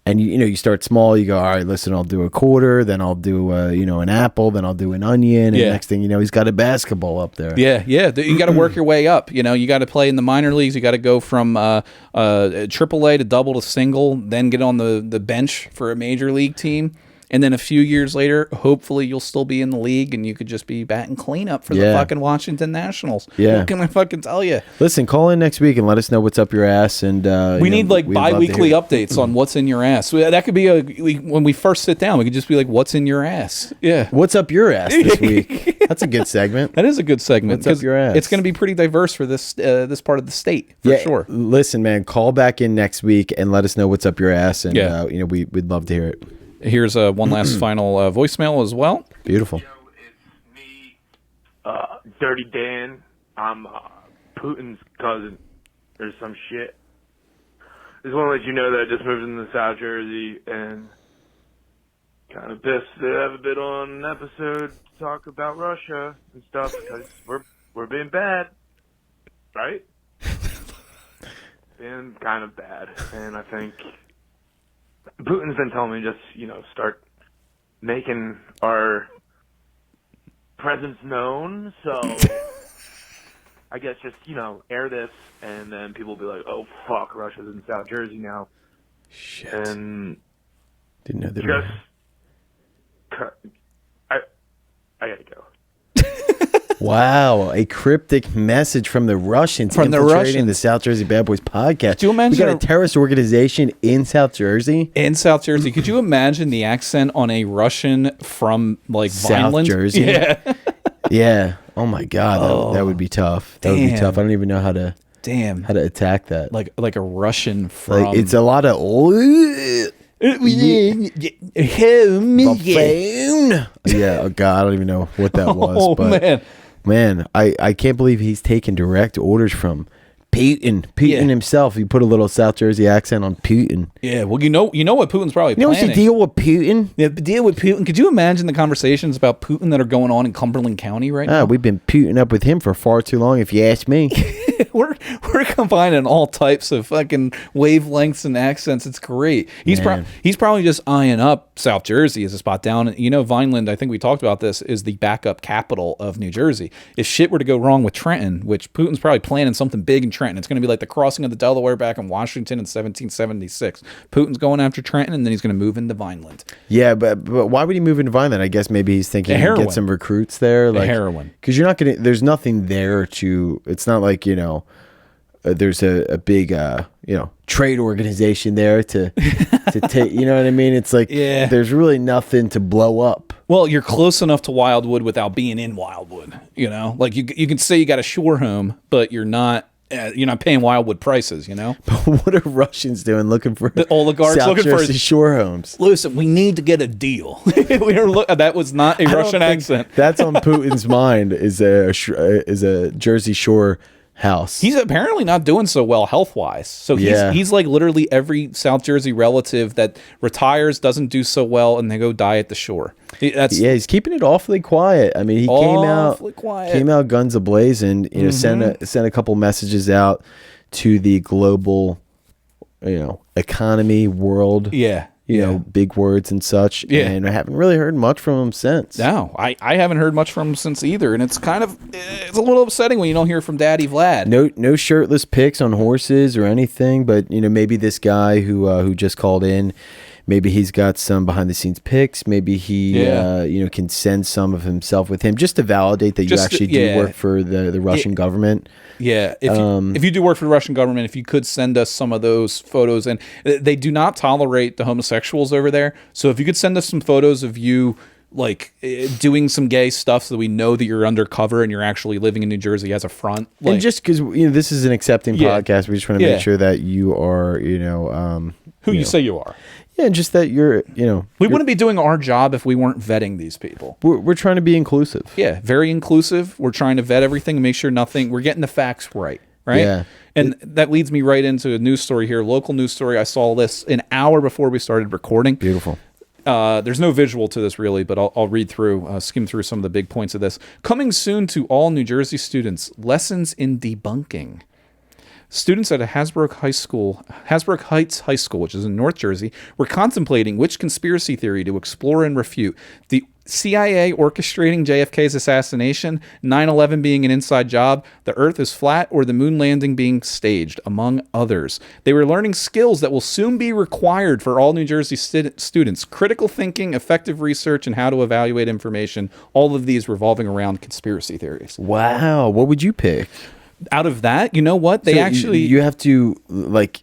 And you start small. You go, all right, listen, I'll do a quarter, then I'll do an apple, then I'll do an onion, and next thing you know, he's got a basketball up there. Yeah. You got to work your way up. You got to play in the minor leagues. You got to go from AAA to double to single, then get on the bench for a major league team. And then a few years later, hopefully you'll still be in the league and you could just be batting cleanup for the fucking Washington Nationals. Yeah. What can I fucking tell you? Listen, call in next week and let us know what's up your ass. And we need like bi-weekly updates on what's in your ass. That could be when we first sit down, we could just be like, what's in your ass? Yeah. What's up your ass this week? That's a good segment. That is a good segment. What's up your ass? It's going to be pretty diverse for this part of the state, for sure. Listen, man, call back in next week and let us know what's up your ass. And, we'd love to hear it. Here's one last final voicemail as well. Beautiful. Yo, it's me, Dirty Dan. I'm Putin's cousin or some shit. Just want to let you know that I just moved into South Jersey and kind of pissed to have a bit on an episode to talk about Russia and stuff because we're being bad, right? Being kind of bad, and I think Putin's been telling me just, start making our presence known. So I guess just, air this and then people will be like, oh, fuck, Russia's in South Jersey now. Shit. And didn't know that. I gotta go. Wow, a cryptic message from the Russians infiltrating the South Jersey Bad Boys podcast. Do you imagine we got a terrorist organization in South Jersey? In South Jersey. Could you imagine the accent on a Russian from like South Vineland? Jersey? Yeah. Yeah. Oh my God, that would be tough. That would be tough. I don't even know how to attack that. Like a Russian from it's a lot of yeah. Oh God, I don't even know what that was. But man, I can't believe he's taking direct orders from Putin himself. You put a little South Jersey accent on Putin. Yeah, well, you know what Putin's probably planning. What's the deal with Putin? Yeah, the deal with Putin. Could you imagine the conversations about Putin that are going on in Cumberland County right now? We've been Putin up with him for far too long, if you ask me. we're combining all types of fucking wavelengths and accents. It's great. He's probably just eyeing up South Jersey as a spot down. You know, Vineland, I think we talked about this, is the backup capital of New Jersey. If shit were to go wrong with Trenton, which Putin's probably planning something big in Trenton, it's going to be like the crossing of the Delaware back in Washington in 1776. Putin's going after Trenton, and then he's going to move into Vineland. Yeah, but why would he move into Vineland? I guess maybe he's thinking he get some recruits there, like heroin. Because you're not going to. There's nothing there to. It's not like, you know, there's a big you know, trade organization there to take. You know what I mean? It's like there's really nothing to blow up. Well, you're close enough to Wildwood without being in Wildwood. You know, like you can say you got a shore home, but you're not paying Wildwood prices, you know? But what are Russians doing looking for the oligarchs South looking Jersey for shore homes? Listen, we need to get a deal. That was not a Russian accent. That's on Putin's mind is a Jersey Shore house. He's apparently not doing so well health-wise. So he's like literally every South Jersey relative that retires, doesn't do so well, and they go die at the shore. He's keeping it awfully quiet. I mean, he came out guns a-blazing, you know, sent a couple messages out to the global, you know, economy, world. You know, big words and such. And I haven't really heard much from him since. No, I haven't heard much from him since either. And it's it's a little upsetting when you don't hear from Daddy Vlad. No shirtless pics on horses or anything. But, you know, maybe this guy who just called in, maybe he's got some behind the scenes pics. Maybe he, you know, can send some of himself with him just to validate that you actually do work for the Russian government. Yeah. If you do work for the Russian government, if you could send us some of those photos, and they do not tolerate the homosexuals over there. So if you could send us some photos of you like doing some gay stuff so that we know that you're undercover and you're actually living in New Jersey as a front. Like, and just because, you know, this is an accepting podcast, we just want to make sure that you are, you know, who you say you are. Yeah, just that you're, you know. We wouldn't be doing our job if we weren't vetting these people. We're trying to be inclusive. Yeah, very inclusive. We're trying to vet everything and make sure we're getting the facts right. Yeah. And that leads me right into a news story here, local news story. I saw this an hour before we started recording. Beautiful. There's no visual to this really, but I'll read through, skim through some of the big points of this. Coming soon to all New Jersey students, lessons in debunking. Students at a Hasbrook Heights High School, which is in North Jersey, were contemplating which conspiracy theory to explore and refute. The CIA orchestrating JFK's assassination, 9/11 being an inside job, the Earth is flat, or the moon landing being staged, among others. They were learning skills that will soon be required for all New Jersey students: critical thinking, effective research, and how to evaluate information. All of these revolving around conspiracy theories. Wow. What would you pick? Out of that, you know what? They you have to like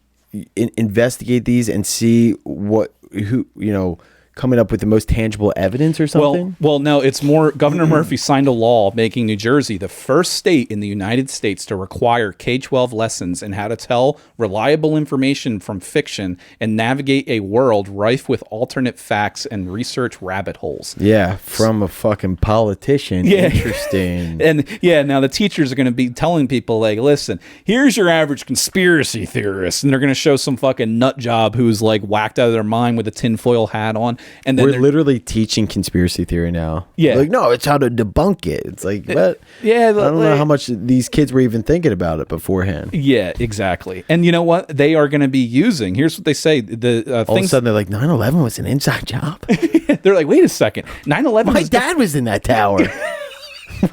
investigate these and see who coming up with the most tangible evidence or something? Well, no, it's more Governor Murphy signed a law making New Jersey the first state in the United States to require K-12 lessons in how to tell reliable information from fiction and navigate a world rife with alternate facts and research rabbit holes. Yeah, from a fucking politician. Yeah. Interesting. And now the teachers are going to be telling people like, listen, here's your average conspiracy theorist. And they're going to show some fucking nut job who's like whacked out of their mind with a tinfoil hat on. And then we're literally teaching conspiracy theory now. Yeah. Like, no, it's how to debunk it. It's like, what? Yeah. I don't know how much these kids were even thinking about it beforehand. Yeah, exactly. And you know what? They are going to be using, here's what they say. All of a sudden they're like, 9/11 was an inside job. They're like, wait a second. 9/11 My dad was in that tower.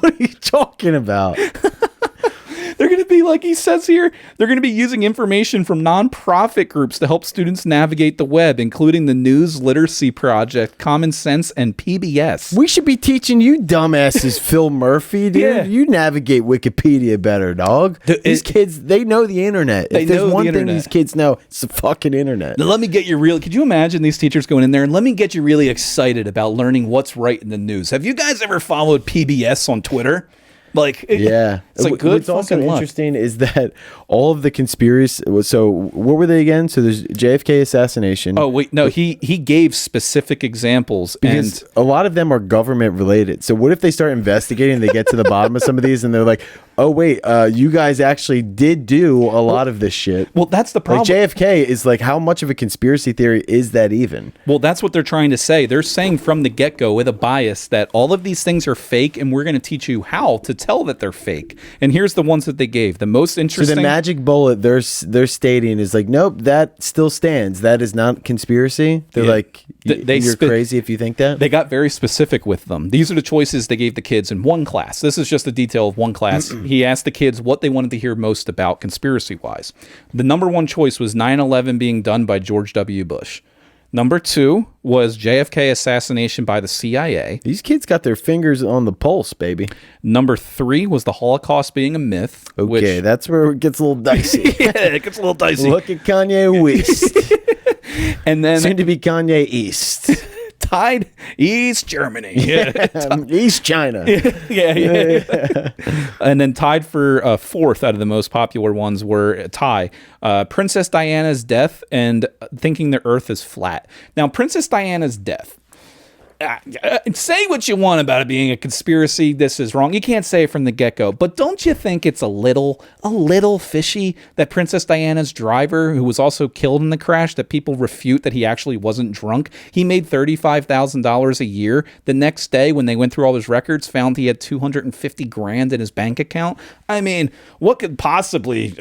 What are you talking about? They're going to be, like he says here, they're going to be using information from nonprofit groups to help students navigate the web, including the News Literacy Project, Common Sense, and PBS. We should be teaching you dumbasses, Phil Murphy, dude. Yeah. You navigate Wikipedia better, dog. These kids, they know the internet. If there's one thing these kids know, it's the fucking internet. Now, let me get you could you imagine these teachers going in there and let me get you really excited about learning what's right in the news. Have you guys ever followed PBS on Twitter? Like, yeah, it's like good. What's also interesting is that all of the conspiracy. So, what were they again? So, there's JFK assassination. Oh wait, no, he gave specific examples, because a lot of them are government related. So, what if they start investigating? They get to the bottom of some of these, and they're like, oh wait, you guys actually did do a lot of this shit. Well, that's the problem. Like JFK is like, how much of a conspiracy theory is that even? Well, that's what they're trying to say. They're saying from the get-go with a bias that all of these things are fake, and we're going to teach you how to tell that they're fake. And here's the ones that they gave. The most interesting. So the magic bullet they're stating is like, nope, that still stands. That is not conspiracy. They're like, you're crazy if you think that. They got very specific with them. These are the choices they gave the kids in one class. This is just a detail of one class. He asked the kids what they wanted to hear most about conspiracy-wise. The number one choice was 9/11 being done by George W. Bush. Number 2 was JFK assassination by the CIA. These kids got their fingers on the pulse, baby. Number 3 was the Holocaust being a myth. Okay, that's where it gets a little dicey. Yeah, it gets a little dicey. Look at Kanye West. And then soon to be Kanye East. Tied East Germany. East China. Yeah. And then tied for fourth out of the most popular ones were a tie. Princess Diana's death and thinking the earth is flat. Now, Princess Diana's death. Say what you want about it being a conspiracy. This is wrong. You can't say it from the get-go. But don't you think it's a little fishy that Princess Diana's driver, who was also killed in the crash, that people refute that he actually wasn't drunk, he made $35,000 a year. The next day, when they went through all his records, found he had $250,000 in his bank account. I mean, what could possibly?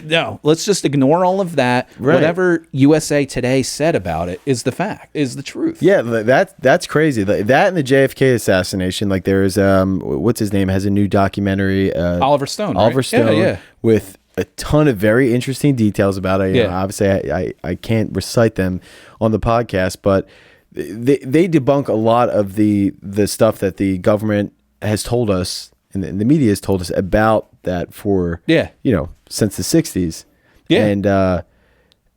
No, let's just ignore all of that. Right. Whatever USA Today said about it is the fact, is the truth. Yeah, that's crazy. That and the JFK assassination, like there is what's his name, has a new documentary, Oliver Stone. Oliver right? Stone, yeah. with a ton of very interesting details about it. You know, Yeah. obviously I can't recite them on the podcast, but they debunk a lot of the stuff that the government has told us and the media has told us about that for since the 60s. Yeah.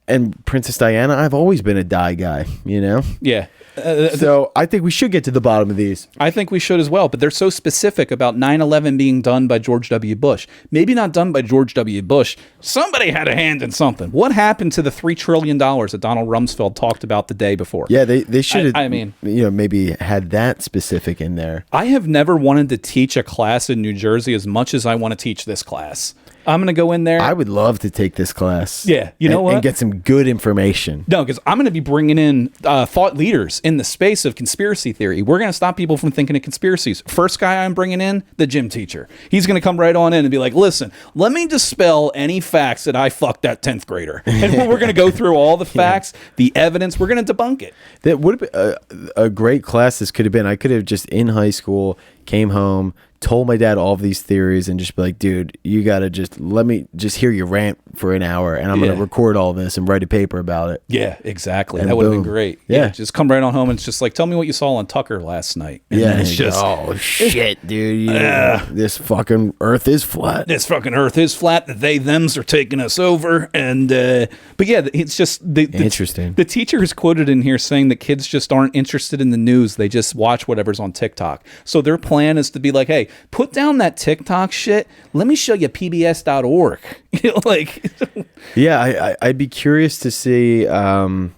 And Princess Diana, I've always been a die guy, you know? Yeah. So I think we should get to the bottom of these. I think we should as well, but they're so specific about 9/11 being done by George W. Bush. Maybe not done by George W. Bush. Somebody had a hand in something. What happened to the $3 trillion that Donald Rumsfeld talked about the day before? Yeah, they should have, I mean, maybe had that specific in there. I have never wanted to teach a class in New Jersey as much as I want to teach this class. I'm going to go in there. I would love to take this class. Yeah, you know what? And get some good information. No, because I'm going to be bringing in thought leaders in the space of conspiracy theory. We're going to stop people from thinking of conspiracies. First guy I'm bringing in, the gym teacher. He's going to come right on in and be like, listen, let me dispel any facts that I fucked that 10th grader. And we're going to go through all the facts, the evidence. We're going to debunk it. That would have been a great class this could have been. I could have just in high school, came home, told my dad all of these theories and just be like, dude, you got to just let me just hear you rant for an hour and I'm going to record all this and write a paper about it. Yeah, exactly. And that would have boom. been great. Yeah. Just come right on home and it's just like, tell me what you saw on Tucker last night. And then it's just, oh shit, dude. This fucking earth is flat. this fucking earth is flat. The they, thems are taking us over. And, but yeah, it's just Interesting. The teacher is quoted in here saying that kids just aren't interested in the news. They just watch whatever's on TikTok. So their plan is to be like, hey, put down that TikTok shit. Let me show you pbs.org. Like, Yeah, I'd be curious to see. I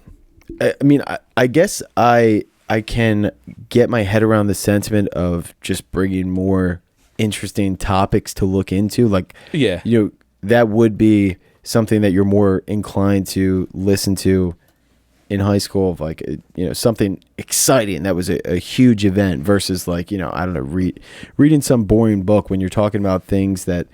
guess I can get my head around the sentiment of just bringing more interesting topics to look into. Like, that would be something that you're more inclined to listen to in high school, of like, something exciting that was a huge event versus like, I don't know, reading some boring book when you're talking about things that,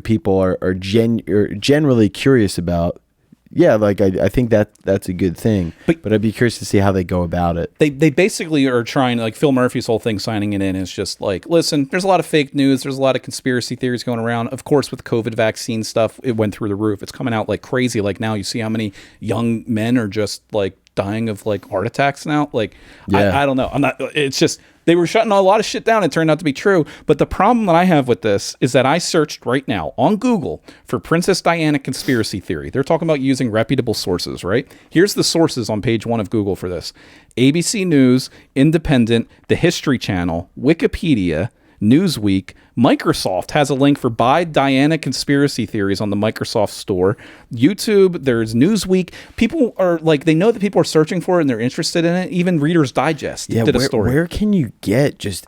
people are generally curious about. Yeah, like I think that's a good thing, but I'd be curious to see how they go about it. They basically are trying, like Phil Murphy's whole thing signing it in is just like, listen, there's a lot of fake news, there's a lot of conspiracy theories going around. Of course, with COVID vaccine stuff, it went through the roof. It's coming out like crazy. Like now you see how many young men are just like dying of like heart attacks now. Like, I don't know. It's just, they were shutting a lot of shit down. It turned out to be true. But the problem that I have with this is that I searched right now on Google for Princess Diana conspiracy theory. They're talking about using reputable sources, right? Here's the sources on page 1 of Google for this. ABC News, Independent, The History Channel, Wikipedia, Newsweek. Microsoft has a link for Buy Diana Conspiracy Theories on the Microsoft Store. YouTube, there's Newsweek. People are like, they know that people are searching for it and they're interested in it. Even Reader's Digest did a story. Where can you get just,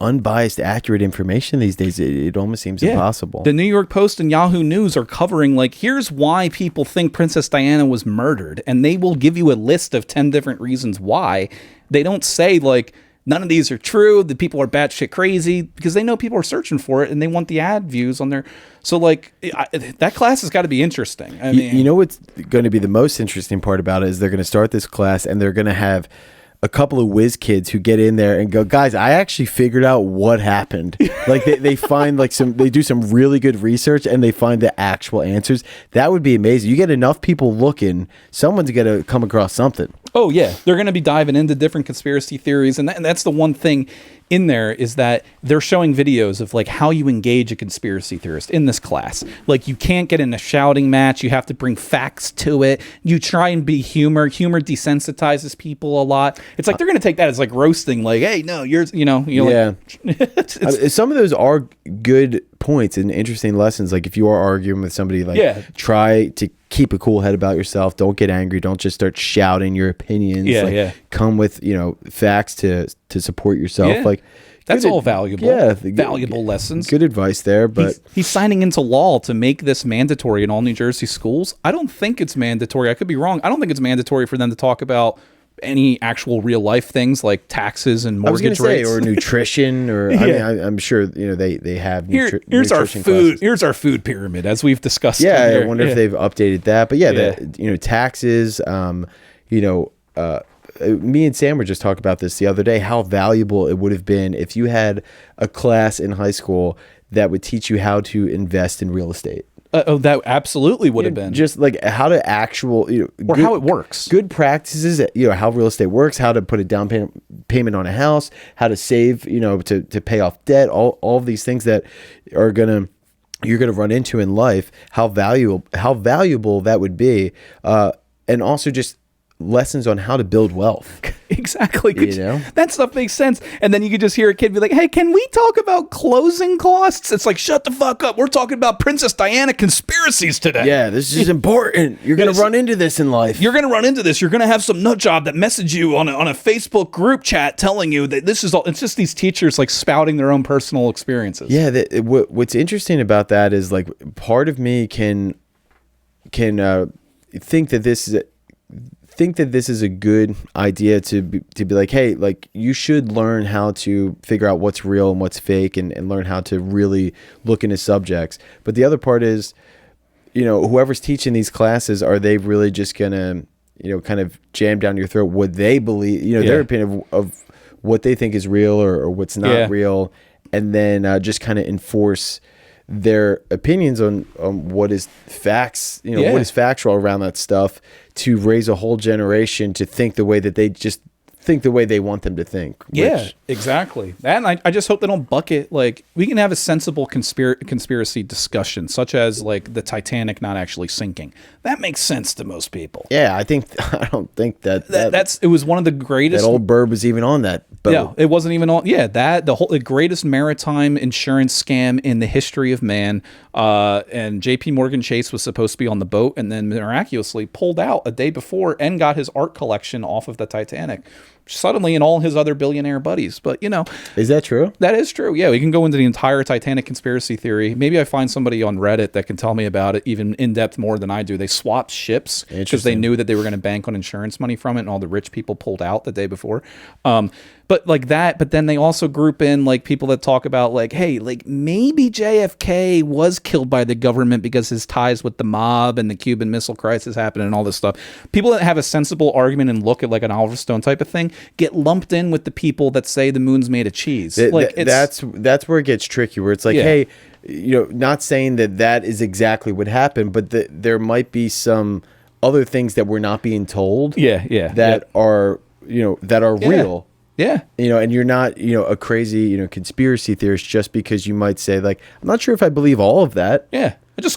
unbiased, accurate information these days? It almost seems impossible. The New York Post and Yahoo News are covering, like, here's why people think Princess Diana was murdered. And they will give you a list of 10 different reasons why. They don't say, like, none of these are true, the people are batshit crazy, because they know people are searching for it and they want the ad views on their. So, like, that class has got to be interesting. I mean, you know what's going to be the most interesting part about it is they're going to start this class and they're going to have a couple of whiz kids who get in there and go, guys, I actually figured out what happened. Like they find they do some really good research and they find the actual answers. That would be amazing. You get enough people looking, someone's going to come across something. Oh, yeah. They're going to be diving into different conspiracy theories. And that's the one thing in there is that they're showing videos of, like, how you engage a conspiracy theorist in this class. Like, you can't get in a shouting match. You have to bring facts to it. You try and be humor. Humor desensitizes people a lot. It's like they're going to take that as, like, roasting. Like, hey, no, you're yeah. like, some of those are good points and interesting lessons. Like, if you are arguing with somebody, like, try to keep a cool head about yourself. Don't get angry. Don't just start shouting your opinions. Come with, facts to support yourself. Yeah. Like, that's all valuable. Yeah. Valuable lessons. Good advice there. But he's signing into law to make this mandatory in all New Jersey schools. I don't think it's mandatory. I could be wrong. I don't think it's mandatory for them to talk about any actual real life things like taxes and mortgage rates or nutrition or I mean, I'm sure they have here's nutrition our food classes. Here's our food pyramid as we've discussed. I wonder if they've updated that. But taxes. Me and Sam were just talking about this the other day. How valuable it would have been if you had a class in high school that would teach you how to invest in real estate. That absolutely would have been just like how to how it works. Good practices, how real estate works, how to put a down payment on a house, how to save, to pay off debt, all of these things that you're gonna run into in life. How valuable that would be, and also just lessons on how to build wealth. Exactly. That stuff makes sense. And then you could just hear a kid be like, hey, can we talk about closing costs? It's like, shut the fuck up. We're talking about Princess Diana conspiracies today. Yeah, this is important. You're going to run into this in life. You're going to run into this. You're going to have some nut job that message you on a Facebook group chat telling you that this is all. It's just these teachers like spouting their own personal experiences. Yeah. What's interesting about that is, like, part of me can think that this is a good idea to be like, hey, like, you should learn how to figure out what's real and what's fake and learn how to really look into subjects. But the other part is, whoever's teaching these classes, are they really just gonna, kind of jam down your throat what they believe, their opinion of what they think is real or what's not real, and then just kind of enforce their opinions on what is facts, what is factual around that stuff, to raise a whole generation to think the way that they just think the way they want them to think. Exactly. And I just hope they don't bucket, like, we can have a sensible conspiracy discussion, such as, like, the Titanic not actually sinking. That makes sense to most people. Yeah, I don't think that it was one of the greatest. That old bird was even on that boat. Yeah, it wasn't even on. Yeah, the greatest maritime insurance scam in the history of man. And J.P. Morgan Chase was supposed to be on the boat and then miraculously pulled out a day before and got his art collection off of the Titanic. Suddenly, and all his other billionaire buddies. But, is that true? That is true. Yeah, we can go into the entire Titanic conspiracy theory. Maybe I find somebody on Reddit that can tell me about it even in depth more than I do. They swapped ships because they knew that they were going to bank on insurance money from it, and all the rich people pulled out the day before. But like that, but then they also group in, like, people that talk about, like, hey, like, maybe JFK was killed by the government because his ties with the mob and the Cuban Missile Crisis happened and all this stuff. People that have a sensible argument and look at, like, an Oliver Stone type of thing get lumped in with the people that say the moon's made of cheese. That's where it gets tricky, where it's like, hey, not saying that is exactly what happened, but there might be some other things that we're not being told. That are real. Yeah. And you're not, a crazy, conspiracy theorist just because you might say, like, I'm not sure if I believe all of that. Yeah.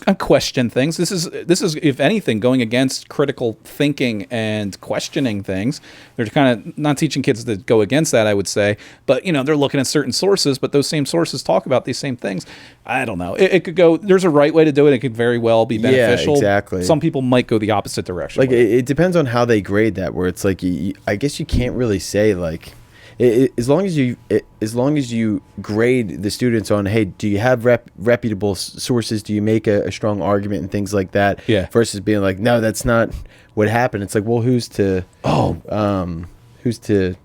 I question things. This is if anything going against critical thinking and questioning things. They're kind of not teaching kids to go against that, I would say, but they're looking at certain sources, but those same sources talk about these same things. I don't know. It could go. There's a right way to do it. It could very well be beneficial. Yeah, exactly. Some people might go the opposite direction. Like it depends on how they grade that. Where it's like, I guess you can't really say like, as long as you grade the students on, hey, do you have reputable sources? Do you make a strong argument and things like that? Yeah. Versus being like, no, that's not what happened. It's like, well, who's to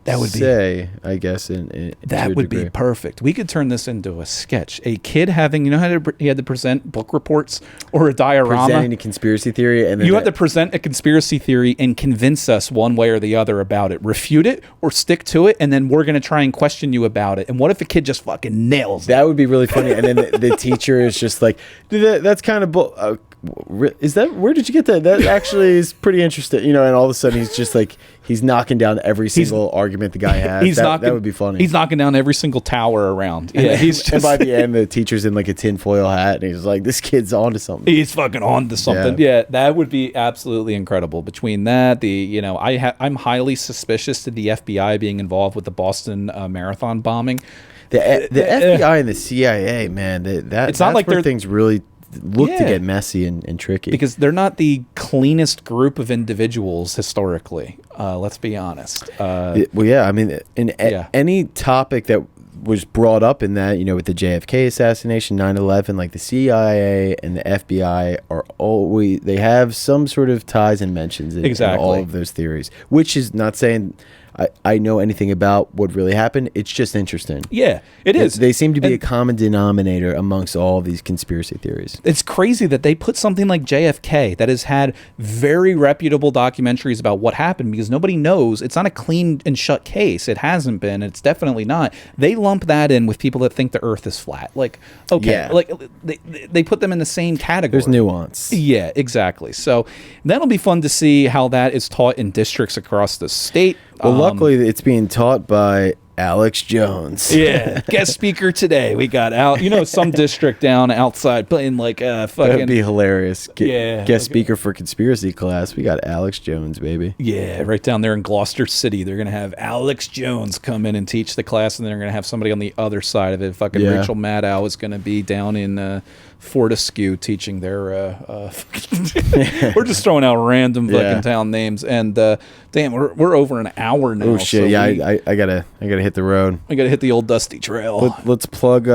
that would say? I guess in that would be perfect. We could turn this into a sketch. A kid having, how he had to present book reports or a diorama. Presenting a conspiracy theory, and then you have to present a conspiracy theory and convince us one way or the other about it. Refute it or stick to it, and then we're going to try and question you about it. And what if a kid just fucking nails it? That would be really funny. And then the teacher is just like, that's kind of is that, where did you get that? That actually is pretty interesting, and all of a sudden he's just like, he's knocking down every single argument the guy has. That would be funny. He's knocking down every single tower around. Yeah, and by the end, the teacher's in like a tinfoil hat, and he's like, this kid's on to something. He's fucking on to something. Yeah, that would be absolutely incredible. Between that, I'm highly suspicious to the FBI being involved with the Boston Marathon bombing. The FBI and the CIA, man, that's not like where things really look to get messy and tricky, because they're not the cleanest group of individuals historically. Let's be honest. I mean, any topic that was brought up in that, with the JFK assassination, 9/11, like the CIA and the FBI are always, they have some sort of ties and mentions in all of those theories, which is not saying I know anything about what really happened. It's just interesting. Yeah, it is. They seem to be a common denominator amongst all of these conspiracy theories. It's crazy that they put something like JFK that has had very reputable documentaries about what happened, because nobody knows. It's not a clean and shut case. It hasn't been. It's definitely not. They lump that in with people that think the earth is flat. Like, okay, like they put them in the same category. There's nuance. Yeah, exactly. So that'll be fun to see how that is taught in districts across the state. Well, luckily, it's being taught by Alex Jones. Yeah, guest speaker today. We got out, some district down outside playing like fucking. That'd be hilarious. Guest speaker for conspiracy class. We got Alex Jones, baby. Yeah, right down there in Gloucester City. They're gonna have Alex Jones come in and teach the class, and then they're gonna have somebody on the other side of it. Fucking Rachel Maddow is gonna be down in Fortescue teaching their we're just throwing out random fucking town names, and damn, we're over an hour now. Oh shit. So I gotta hit the road. I gotta hit the old dusty trail. Let's plug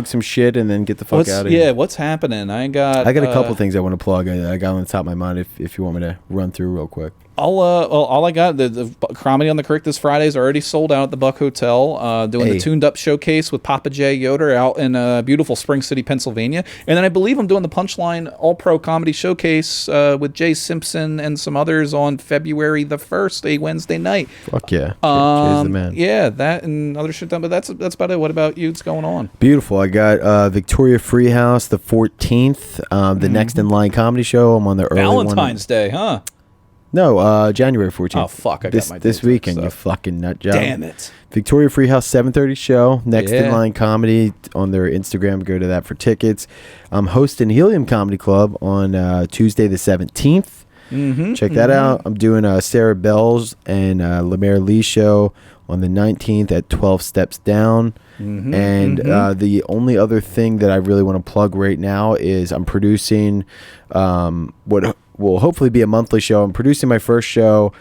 some shit and then get the fuck out of here. Yeah, what's happening? I got a couple things I want to plug. I got on the top of my mind if you want me to run through real quick. All I got, the Comedy on the Creek this Friday is already sold out at the Buck Hotel, doing the Tuned Up Showcase with Papa J. Yoder out in beautiful Spring City, Pennsylvania. And then I believe I'm doing the Punchline All-Pro Comedy Showcase with Jay Simpson and some others on February the 1st, a Wednesday night. Fuck yeah. Jay's the man. Yeah, that and other shit done, but that's about it. What about you? What's going on? Beautiful. I got Victoria Freehouse the 14th, the Next in Line comedy show. I'm on the early Valentine's Day, huh? No, January 14th. Oh, fuck. I got my this weekend, you fucking nut job. Damn it. Victoria Freehouse, 7:30 show. Next in Line Comedy on their Instagram. Go to that for tickets. I'm hosting Helium Comedy Club on Tuesday the 17th. Check that out. I'm doing Sarah Bell's and Lemaire Lee show on the 19th at 12 Steps Down. The only other thing that I really want to plug right now is I'm producing what will hopefully be a monthly show. I'm producing my first show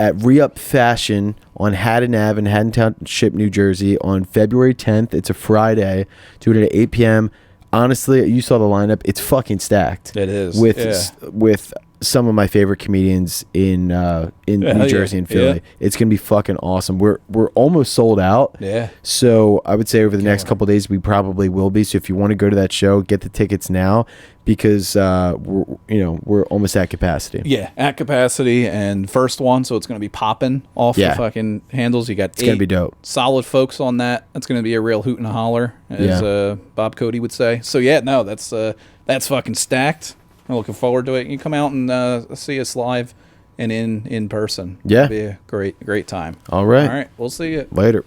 at Re-Up Fashion on Haddon Ave in Haddon Township, New Jersey on February 10th. It's a Friday. Do it at 8 p.m. Honestly, you saw the lineup. It's fucking stacked. It is. With some of my favorite comedians in New Jersey and Philly. Yeah. It's gonna be fucking awesome. We're almost sold out. Yeah. So I would say over the next couple of days we probably will be. So if you want to go to that show, get the tickets now because we're almost at capacity. Yeah, at capacity and first one, so it's gonna be popping off the fucking handles. You got it's gonna be dope. Solid folks on that. That's gonna be a real hoot and a holler, as Bob Cody would say. So that's fucking stacked. I'm looking forward to it. You come out and see us live and in person. Yeah. It'll be a great time. All right. We'll see you later.